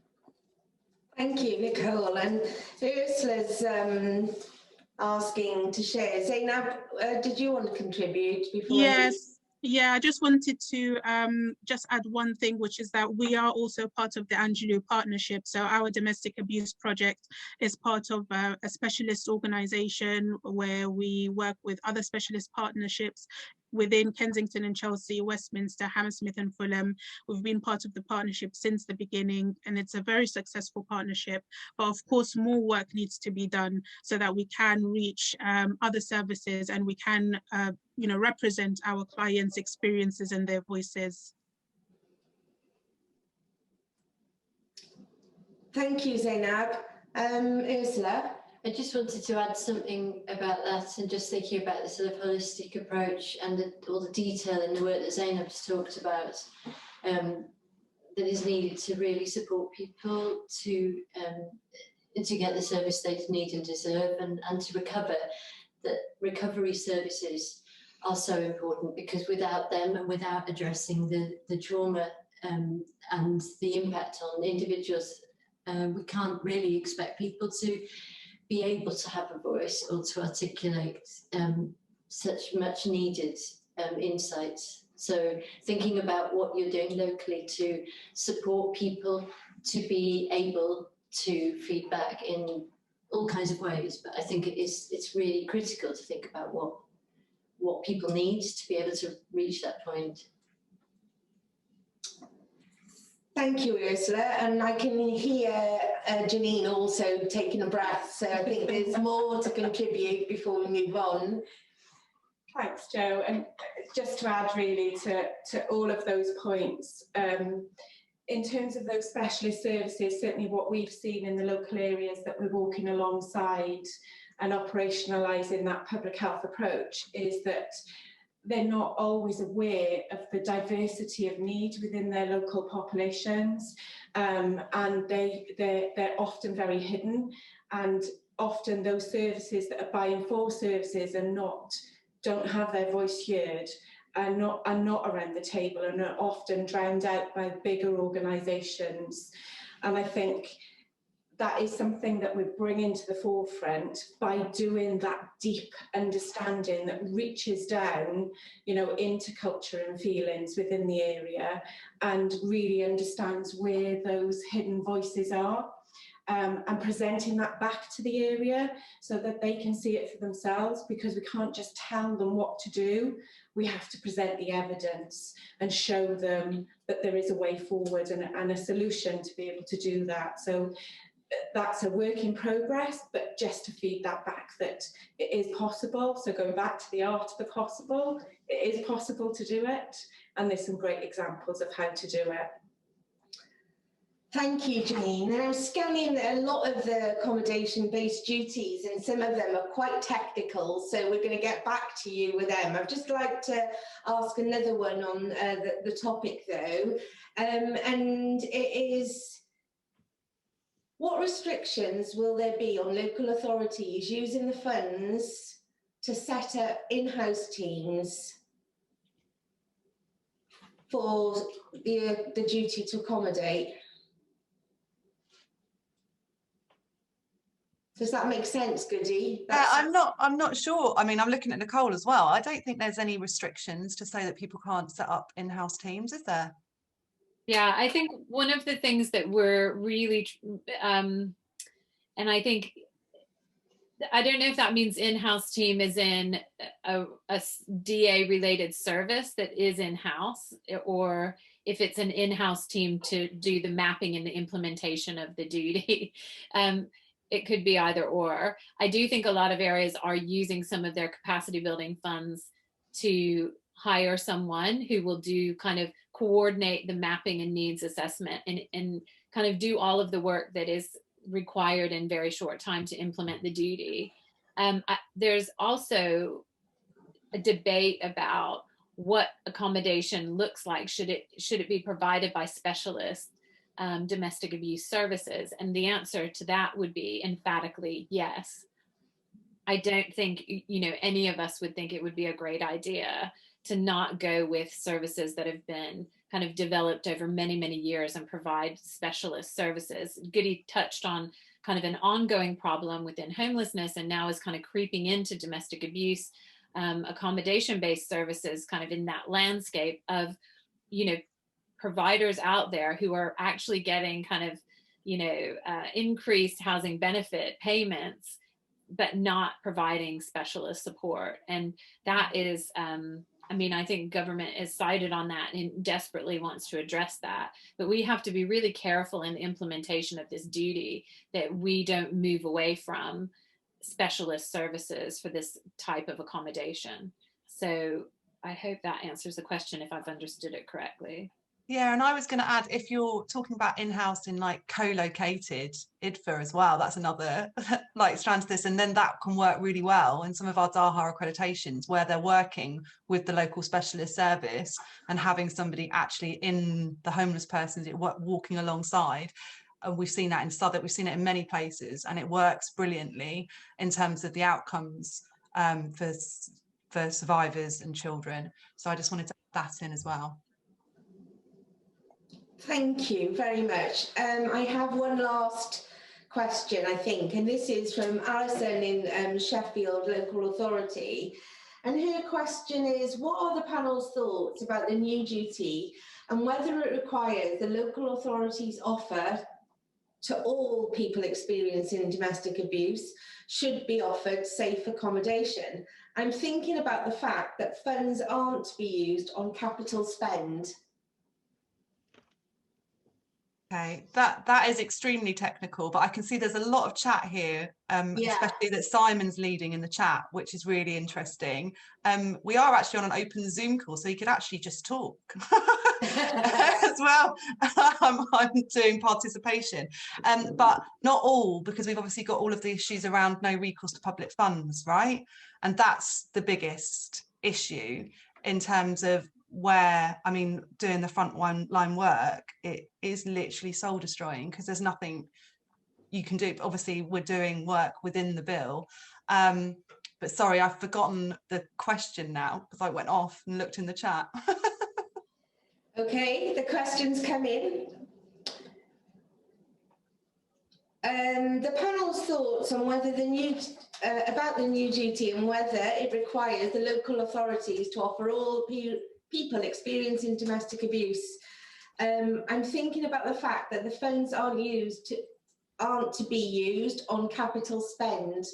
Thank you, Nicole. And Ursula's asking to share. Zainab, did you want to contribute before? Yes. Yeah, I just wanted to just add one thing, which is that we are also part of the Angelou Partnership. So our domestic abuse project is part of a specialist organization where we work with other specialist partnerships within Kensington and Chelsea, Westminster, Hammersmith and Fulham. We've been part of the partnership since the beginning, and it's a very successful partnership. But of course, more work needs to be done so that we can reach other services, and we can you know, represent our clients' experiences and their voices. Thank you, Zainab. Ursula? I just wanted to add something about that, and just thinking about the sort of holistic approach and all the detail in the work that Zainab's talked about, that is needed to really support people to get the service they need and deserve, and to recover. That recovery services are so important, because without them and without addressing the trauma and the impact on individuals, we can't really expect people to be able to have a voice or to articulate such much needed insights. So thinking about what you're doing locally to support people to be able to feed back in all kinds of ways. But I think it's really critical to think about what people need to be able to reach that point. Thank you, Ursula. And I can hear Janine also taking a breath. So I think there's more to contribute before we move on. Thanks, Jo. And just to add really to all of those points, in terms of those specialist services, certainly what we've seen in the local areas that we're walking alongside and operationalising that public health approach is that they're not always aware of the diversity of need within their local populations, and they're often very hidden, and often those services that are buying for services don't have their voice heard, are not around the table, and are often drowned out by bigger organisations. And I think that is something that we're bringing to the forefront by doing that deep understanding that reaches down, you know, into culture and feelings within the area, and really understands where those hidden voices are, and presenting that back to the area so that they can see it for themselves, because we can't just tell them what to do. We have to present the evidence and show them that there is a way forward and a solution to be able to do that. So that's a work in progress, but just to feed that back that it is possible. So going back to the art of the possible, it is possible to do it, and there's some great examples of how to do it. Thank you, Janine. Now, scanning a lot of the accommodation-based duties, and some of them are quite technical, so we're going to get back to you with them. I'd just like to ask another one on the topic, though, and it is what restrictions will there be on local authorities using the funds to set up in-house teams for the duty to accommodate? Does that make sense, Goody? I'm not sure. I mean, I'm looking at Nicole as well. I don't think there's any restrictions to say that people can't set up in-house teams, is there? Yeah, I think one of the things that we're really, and I think, I don't know if that means in-house team is in a DA related service that is in-house, or if it's an in-house team to do the mapping and the implementation of the duty. It could be either or. I do think a lot of areas are using some of their capacity building funds to hire someone who will do kind of coordinate the mapping and needs assessment and kind of do all of the work that is required in very short time to implement the duty. There's also a debate about what accommodation looks like. Should it be provided by specialists, domestic abuse services? And the answer to that would be emphatically yes. I don't think, any of us would think it would be a great idea to not go with services that have been kind of developed over many, many years and provide specialist services. Goody touched on kind of an ongoing problem within homelessness, and now is kind of creeping into domestic abuse, accommodation-based services kind of in that landscape of, providers out there who are actually getting kind of, increased housing benefit payments, but not providing specialist support. And that is, I think government is cited on that and desperately wants to address that. But we have to be really careful in the implementation of this duty that we don't move away from specialist services for this type of accommodation. So I hope that answers the question if I've understood it correctly. Yeah, and I was going to add, if you're talking about in-house in like co-located IDFA as well, that's another like strand to this, and then that can work really well in some of our DAHA accreditations where they're working with the local specialist service and having somebody actually in the homeless person's walking alongside. And we've seen that in Southwark, we've seen it in many places, and it works brilliantly in terms of the outcomes for survivors and children. So I just wanted to add that in as well. Thank you very much. I have one last question, I think, and this is from Alison in Sheffield Local Authority. And her question is, what are the panel's thoughts about the new duty and whether it requires the local authorities' offer to all people experiencing domestic abuse should be offered safe accommodation? I'm thinking about the fact that funds aren't to be used on capital spend. Okay, that is extremely technical, but I can see there's a lot of chat here, especially that Simon's leading in the chat, which is really interesting. We are actually on an open Zoom call, so you could actually just talk as well. I'm doing participation, but not all, because we've obviously got all of the issues around no recourse to public funds, right? And that's the biggest issue in terms of where, doing the front line work, it is literally soul destroying because there's nothing you can do. Obviously, we're doing work within the bill. But sorry, I've forgotten the question now because I went off and looked in the chat. Okay, the questions come in. The panel's thoughts on whether about the new duty and whether it requires the local authorities to offer all people experiencing domestic abuse. I'm thinking about the fact that the funds aren't to be used on capital spend.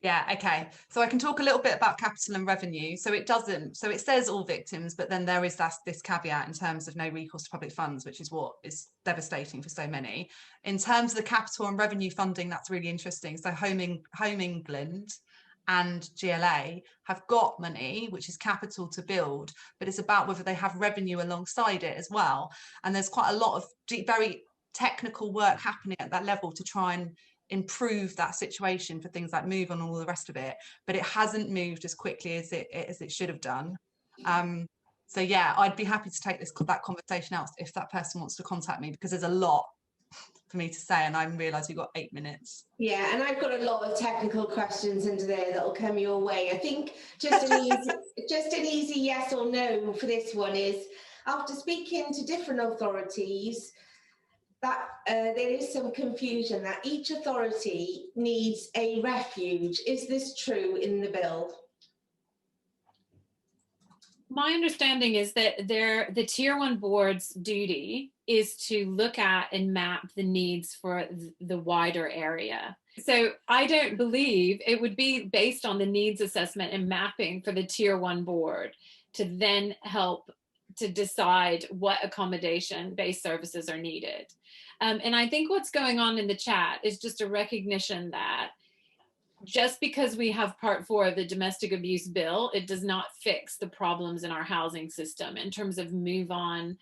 Yeah, okay. So I can talk a little bit about capital and revenue. So it says all victims, but then there is this caveat in terms of no recourse to public funds, which is what is devastating for so many. In terms of the capital and revenue funding, that's really interesting. So Home England and GLA have got money, which is capital to build, but it's about whether they have revenue alongside it as well. And there's quite a lot of very technical work happening at that level to try and improve that situation for things like Move On and all the rest of it, but it hasn't moved as quickly as it should have done. So yeah, I'd be happy to take that conversation out if that person wants to contact me, because there's a lot for me to say, and I realise we've got 8 minutes. Yeah, and I've got a lot of technical questions under there that'll come your way. I think just an easy yes or no for this one is, after speaking to different authorities, that there is some confusion that each authority needs a refuge. Is this true in the bill? My understanding is that the Tier 1 board's duty is to look at and map the needs for the wider area. So I don't believe it would be based on the needs assessment and mapping for the Tier 1 board to then help to decide what accommodation-based services are needed. And I think what's going on in the chat is just a recognition that just because we have Part 4 of the domestic abuse bill, it does not fix the problems in our housing system in terms of move on,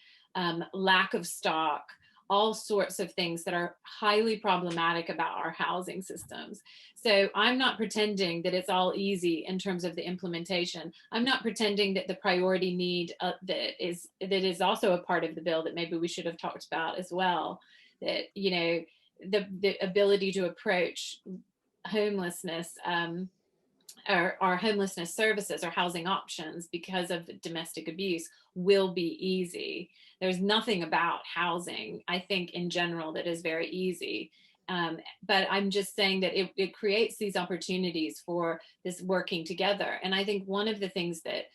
lack of stock, all sorts of things that are highly problematic about our housing systems. So I'm not pretending that it's all easy in terms of the implementation. I'm not pretending that the priority need that is also a part of the bill that maybe we should have talked about as well, that, you know, the ability to approach homelessness or homelessness services or housing options because of domestic abuse will be easy. There's nothing about housing, I think, in general that is very easy. But I'm just saying that it creates these opportunities for this working together. And I think one of the things that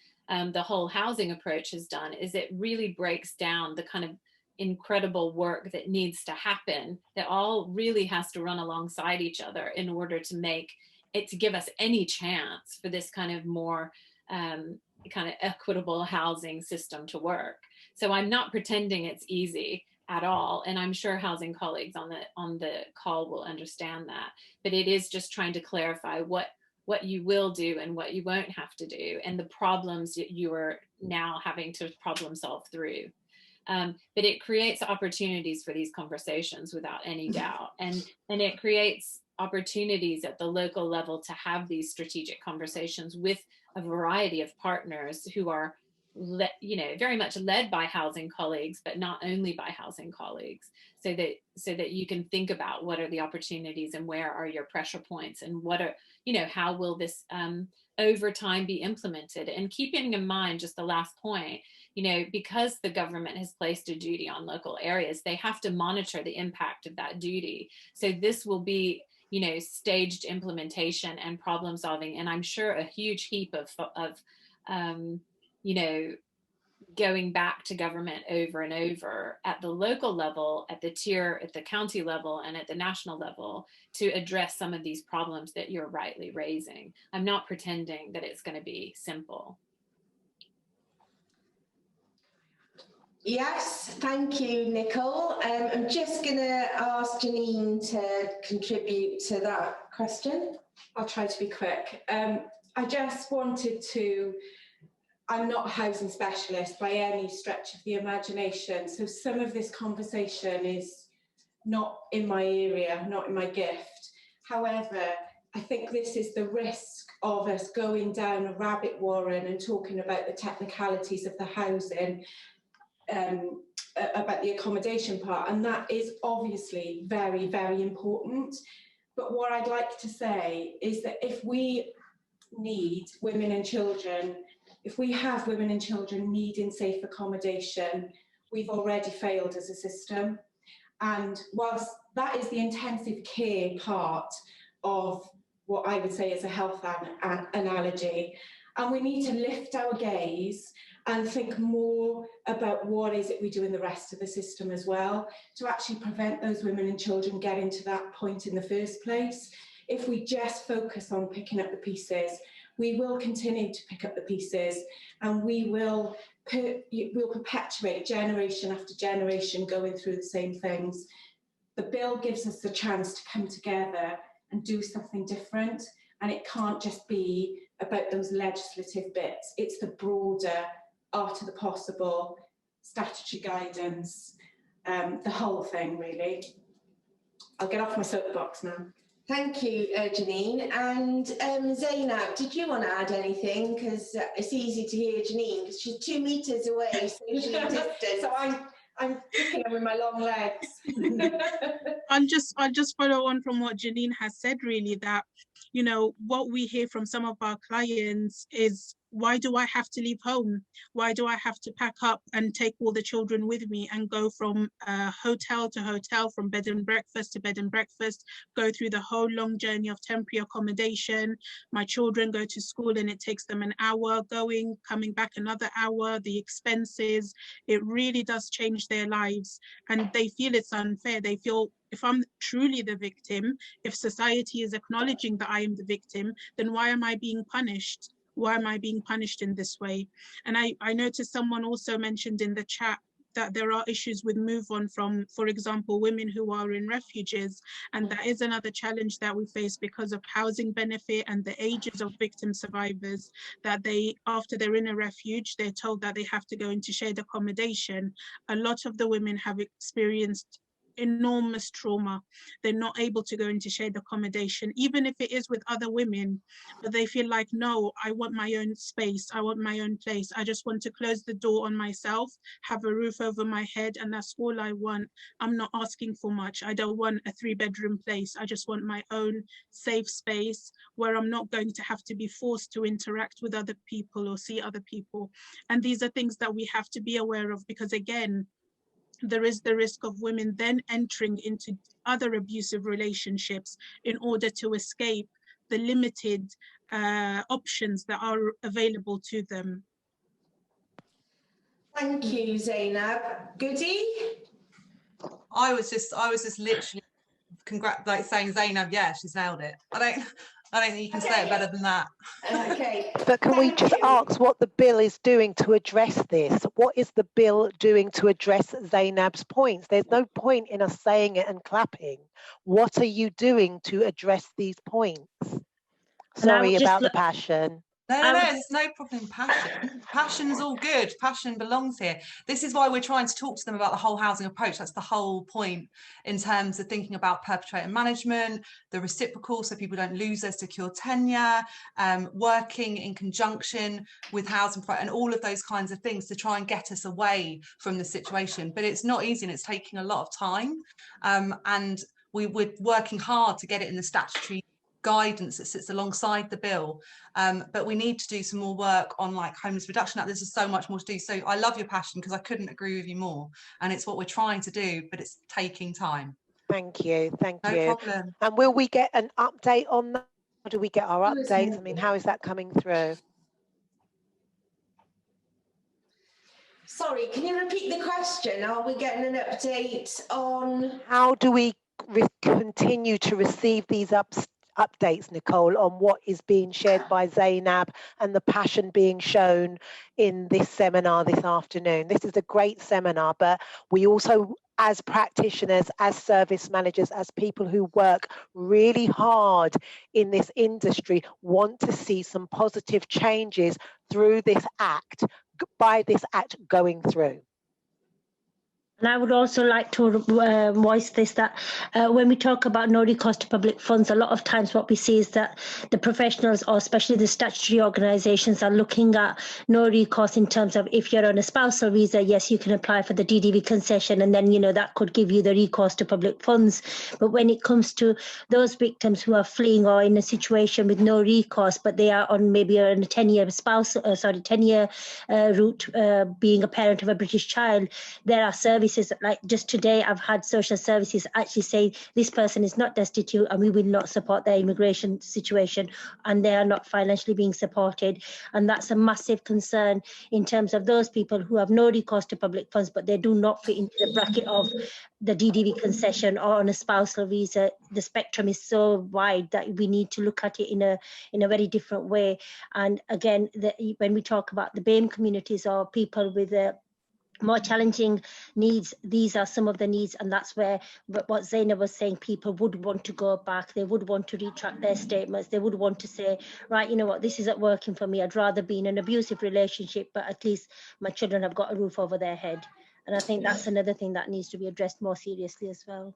the whole housing approach has done is it really breaks down the kind of incredible work that needs to happen, that all really has to run alongside each other in order to make it, to give us any chance for this kind of more kind of equitable housing system to work. So I'm not pretending it's easy at all, and I'm sure housing colleagues on the call will understand that, but it is just trying to clarify what you will do and what you won't have to do, and the problems that you are now having to problem solve through. But it creates opportunities for these conversations without any doubt. And it creates opportunities at the local level to have these strategic conversations with a variety of partners who are, very much led by housing colleagues, but not only by housing colleagues, so that you can think about what are the opportunities and where are your pressure points and what are, how will this over time be implemented. And keeping in mind, just the last point, because the government has placed a duty on local areas, they have to monitor the impact of that duty. So this will be, staged implementation and problem solving. And I'm sure a huge heap of going back to government over and over at the local level, at the county level, and at the national level to address some of these problems that you're rightly raising. I'm not pretending that it's going to be simple. Yes, thank you, Nicole. I'm just going to ask Janine to contribute to that question. I'll try to be quick. I just wanted to, I'm not a housing specialist by any stretch of the imagination, so some of this conversation is not in my area, not in my gift. However, I think this is the risk of us going down a rabbit warren and talking about the technicalities of the housing, about the accommodation part, and that is obviously very, very important. But what I'd like to say is that if we need women and children, if we have women and children needing safe accommodation, we've already failed as a system. And whilst that is the intensive care part of what I would say is a health analogy, and we need to lift our gaze and think more about what is it we do in the rest of the system as well to actually prevent those women and children getting to that point in the first place. If we just focus on picking up the pieces, we will continue to pick up the pieces, and we will perpetuate generation after generation going through the same things. The bill gives us the chance to come together and do something different, and it can't just be about those legislative bits. It's the broader art of the possible, statutory guidance, the whole thing, really. I'll get off my soapbox now. Thank you, Janine. And Zainab, did you want to add anything? Because it's easy to hear Janine, because she's 2 meters away, socially distant. So I'm kicking them with my long legs. I'll just follow on from what Janine has said, really, that, you know, what we hear from some of our clients is, why do I have to leave home? Why do I have to pack up and take all the children with me and go from hotel to hotel, from bed and breakfast to bed and breakfast, go through the whole long journey of temporary accommodation? My children go to school and it takes them an hour going, coming back another hour, the expenses. It really does change their lives, and they feel it's unfair. They feel, if I'm truly the victim, if society is acknowledging that I am the victim, then why am I being punished? Why am I being punished in this way? And I noticed someone also mentioned in the chat that there are issues with move on from, for example, women who are in refuges. And that is another challenge that we face because of housing benefit and the ages of victim survivors, that they, after they're in a refuge, they're told that they have to go into shared accommodation. A lot of the women have experienced enormous trauma. They're not able to go into shared accommodation, even if it is with other women, but they feel like, no, I want my own space, I want my own place, I just want to close the door on myself, have a roof over my head, and that's all I want. I'm not asking for much. I don't want a 3-bedroom place. I just want my own safe space where I'm not going to have to be forced to interact with other people or see other people. And these are things that we have to be aware of, because again, there is the risk of women then entering into other abusive relationships in order to escape the limited options that are available to them. Thank you, Zainab. Goody? I was just literally saying, Zainab, yeah, she's nailed it. I don't think you can say it better than that. Okay. But can we just ask what the bill is doing to address this? What is the bill doing to address Zainab's points? There's no point in us saying it and clapping. What are you doing to address these points? Sorry about the passion. No, there's no problem. Passion is all good. Passion belongs here. This is why we're trying to talk to them about the whole housing approach. That's the whole point in terms of thinking about perpetrator management, the reciprocal, so people don't lose their secure tenure, working in conjunction with housing and all of those kinds of things to try and get us away from the situation. But it's not easy and it's taking a lot of time. And we're working hard to get it in the statutory guidance that sits alongside the bill, but we need to do some more work on like Homeless Reduction Act. There's just so much more to do. So I love your passion, because I couldn't agree with you more, and it's what we're trying to do, but it's taking time. Thank you. No problem. And will we get an update on that? How do we get our updates? I mean, how is that coming through? Sorry, can you repeat the question? Are we getting an update on... How do we continue to receive these updates, Nicole, on what is being shared by Zainab and the passion being shown in this seminar this afternoon? This is a great seminar, but we also, as practitioners, as service managers, as people who work really hard in this industry, want to see some positive changes through this act, by this act going through. And I would also like to voice this, that when we talk about no recourse to public funds, a lot of times what we see is that the professionals, or especially the statutory organisations, are looking at no recourse in terms of, if you're on a spousal visa, yes, you can apply for the DDV concession, and then, you know, that could give you the recourse to public funds. But when it comes to those victims who are fleeing or in a situation with no recourse, but they are on maybe on a 10-year route, being a parent of a British child, there are services. Like just today, I've had social services actually say this person is not destitute and we will not support their immigration situation, and they are not financially being supported. And that's a massive concern in terms of those people who have no recourse to public funds, but they do not fit into the bracket of the DDV concession or on a spousal visa. The spectrum is so wide that we need to look at it in a very different way. And again, when we talk about the BAME communities or people with more challenging needs, these are some of the needs, and that's where what Zainab was saying, people would want to go back, they would want to retract their statements, they would want to say, right, you know what, this isn't working for me, I'd rather be in an abusive relationship, but at least my children have got a roof over their head. And I think that's another thing that needs to be addressed more seriously as well.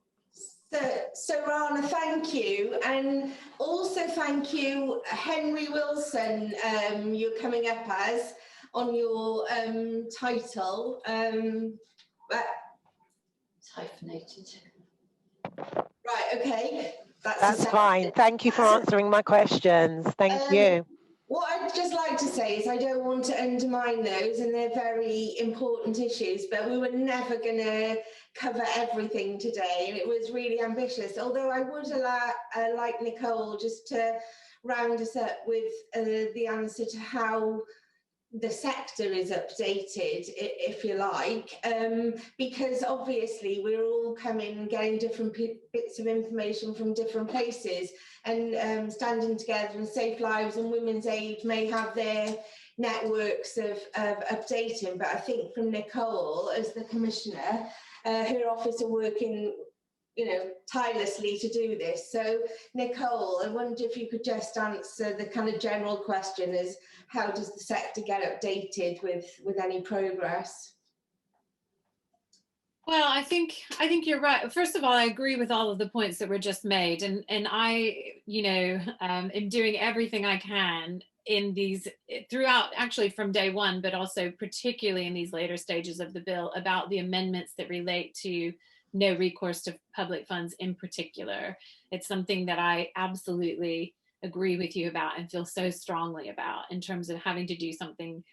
So Rana, thank you, and also thank you, Henry Wilson, you're coming up as on your title, but hyphenated. Right, okay. That's fine. Thank you for answering my questions. Thank you. What I'd just like to say is I don't want to undermine those, and they're very important issues, but we were never going to cover everything today, and it was really ambitious. Although I would like Nicole just to round us up with the answer to how the sector is updated, if you like, because obviously we're all coming and getting different bits of information from different places, and standing together, and SafeLives and Women's Aid may have their networks of updating, but I think from Nicole as the Commissioner, her office are working tirelessly to do this. So Nicole, I wonder if you could just answer the kind of general question is, how does the sector get updated with any progress? Well, I think you're right. First of all, I agree with all of the points that were just made, and I, am doing everything I can in these throughout, actually from day one, but also particularly in these later stages of the bill about the amendments that relate to no recourse to public funds in particular. It's something that I absolutely agree with you about and feel so strongly about in terms of having to do something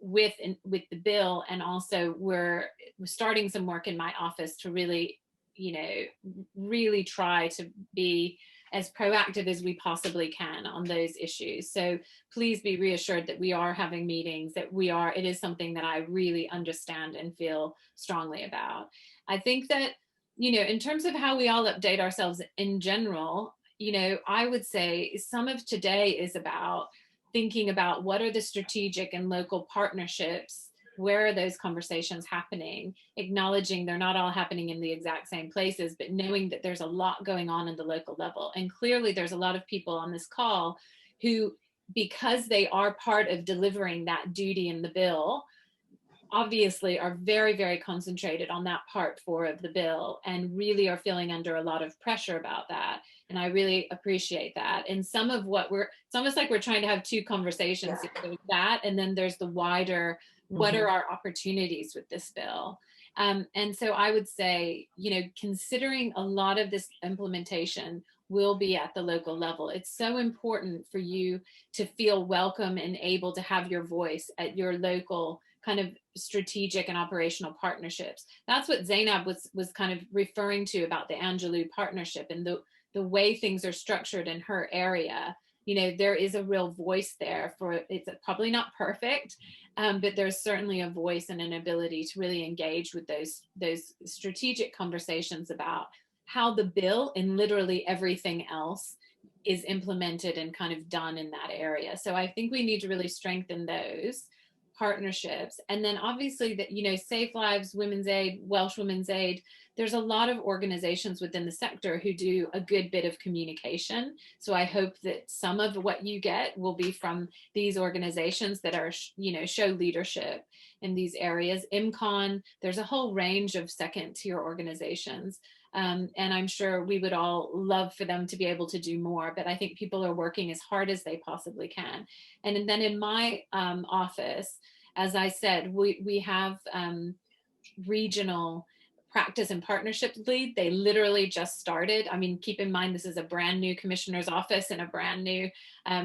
with the bill. And also we're starting some work in my office to really, really try to be as proactive as we possibly can on those issues. So please be reassured that we are having meetings, that it is something that I really understand and feel strongly about. I think that, in terms of how we all update ourselves in general, I would say some of today is about thinking about what are the strategic and local partnerships, where are those conversations happening, acknowledging they're not all happening in the exact same places, but knowing that there's a lot going on in the local level. And clearly there's a lot of people on this call who, because they are part of delivering that duty in the bill, obviously are very, very concentrated on that part 4 of the bill and really are feeling under a lot of pressure about that. And I really appreciate that. And some of what it's almost like we're trying to have 2 conversations. Yeah. There's that, and then there's the wider, what are our opportunities with this bill? And so I would say, considering a lot of this implementation will be at the local level, it's so important for you to feel welcome and able to have your voice at your local kind of strategic and operational partnerships. That's what Zainab was kind of referring to about the Angelou partnership and the way things are structured in her area. There is a real voice there it's probably not perfect, but there's certainly a voice and an ability to really engage with those strategic conversations about how the bill and literally everything else is implemented and kind of done in that area. So I think we need to really strengthen those partnerships. And then obviously that, SafeLives, Women's Aid, Welsh Women's Aid, there's a lot of organizations within the sector who do a good bit of communication. So I hope that some of what you get will be from these organizations that are, show leadership in these areas. IMCON, there's a whole range of second tier organizations. And I'm sure we would all love for them to be able to do more, but I think people are working as hard as they possibly can. And then in my office, as I said, we have regional practice and partnerships lead. They literally just started. I mean, keep in mind, this is a brand new commissioner's office and a brand new,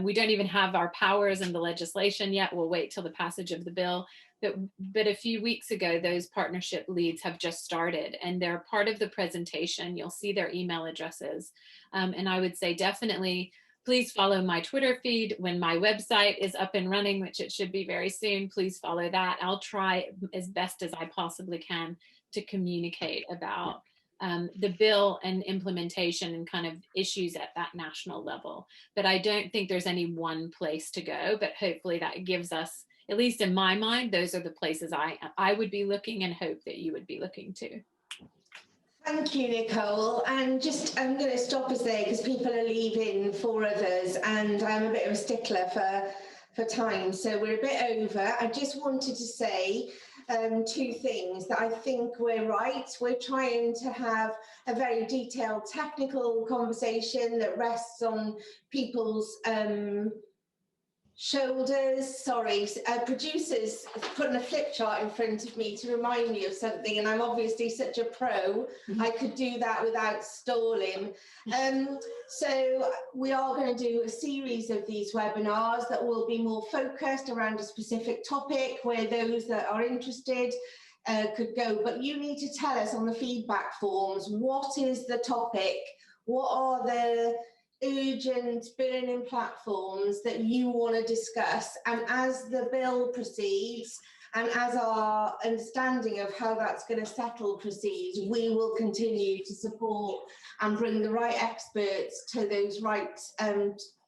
we don't even have our powers in the legislation yet. We'll wait till the passage of the bill. But a few weeks ago, those partnership leads have just started and they're part of the presentation. You'll see their email addresses. And I would say definitely, please follow my Twitter feed when my website is up and running, which it should be very soon. Please follow that. I'll try as best as I possibly can to communicate about the bill and implementation and kind of issues at that national level. But I don't think there's any one place to go, but hopefully that gives us, at least in my mind, those are the places I would be looking and hope that you would be looking to. Thank you, Nicole. And I'm going to stop us there because people are leaving for others and I'm a bit of a stickler for time. So we're a bit over. I just wanted to say 2 things that I think we're right. We're trying to have a very detailed technical conversation that rests on people's shoulders, sorry, producers putting a flip chart in front of me to remind me of something, and I'm obviously such a pro, I could do that without stalling. So we are going to do a series of these webinars that will be more focused around a specific topic, where those that are interested could go, but you need to tell us on the feedback forms, what is the topic, what are the urgent burning platforms that you want to discuss, and as the bill proceeds and as our understanding of how that's going to settle proceeds, we will continue to support and bring the right experts to those right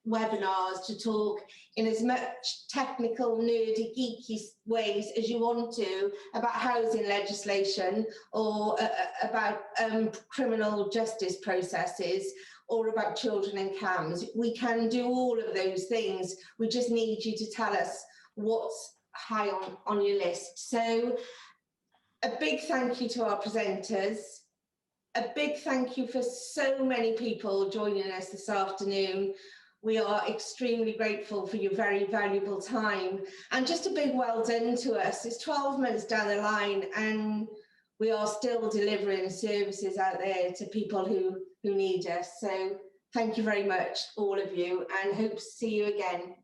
webinars to talk in as much technical, nerdy, geeky ways as you want to about housing legislation, or about criminal justice processes, or about children in CAMS. We can do all of those things. We just need you to tell us what's high on your list. So a big thank you to our presenters. A big thank you for so many people joining us this afternoon. We are extremely grateful for your very valuable time. And just a big well done to us. It's 12 months down the line and we are still delivering services out there to people who need us. So thank you very much, all of you, and hope to see you again.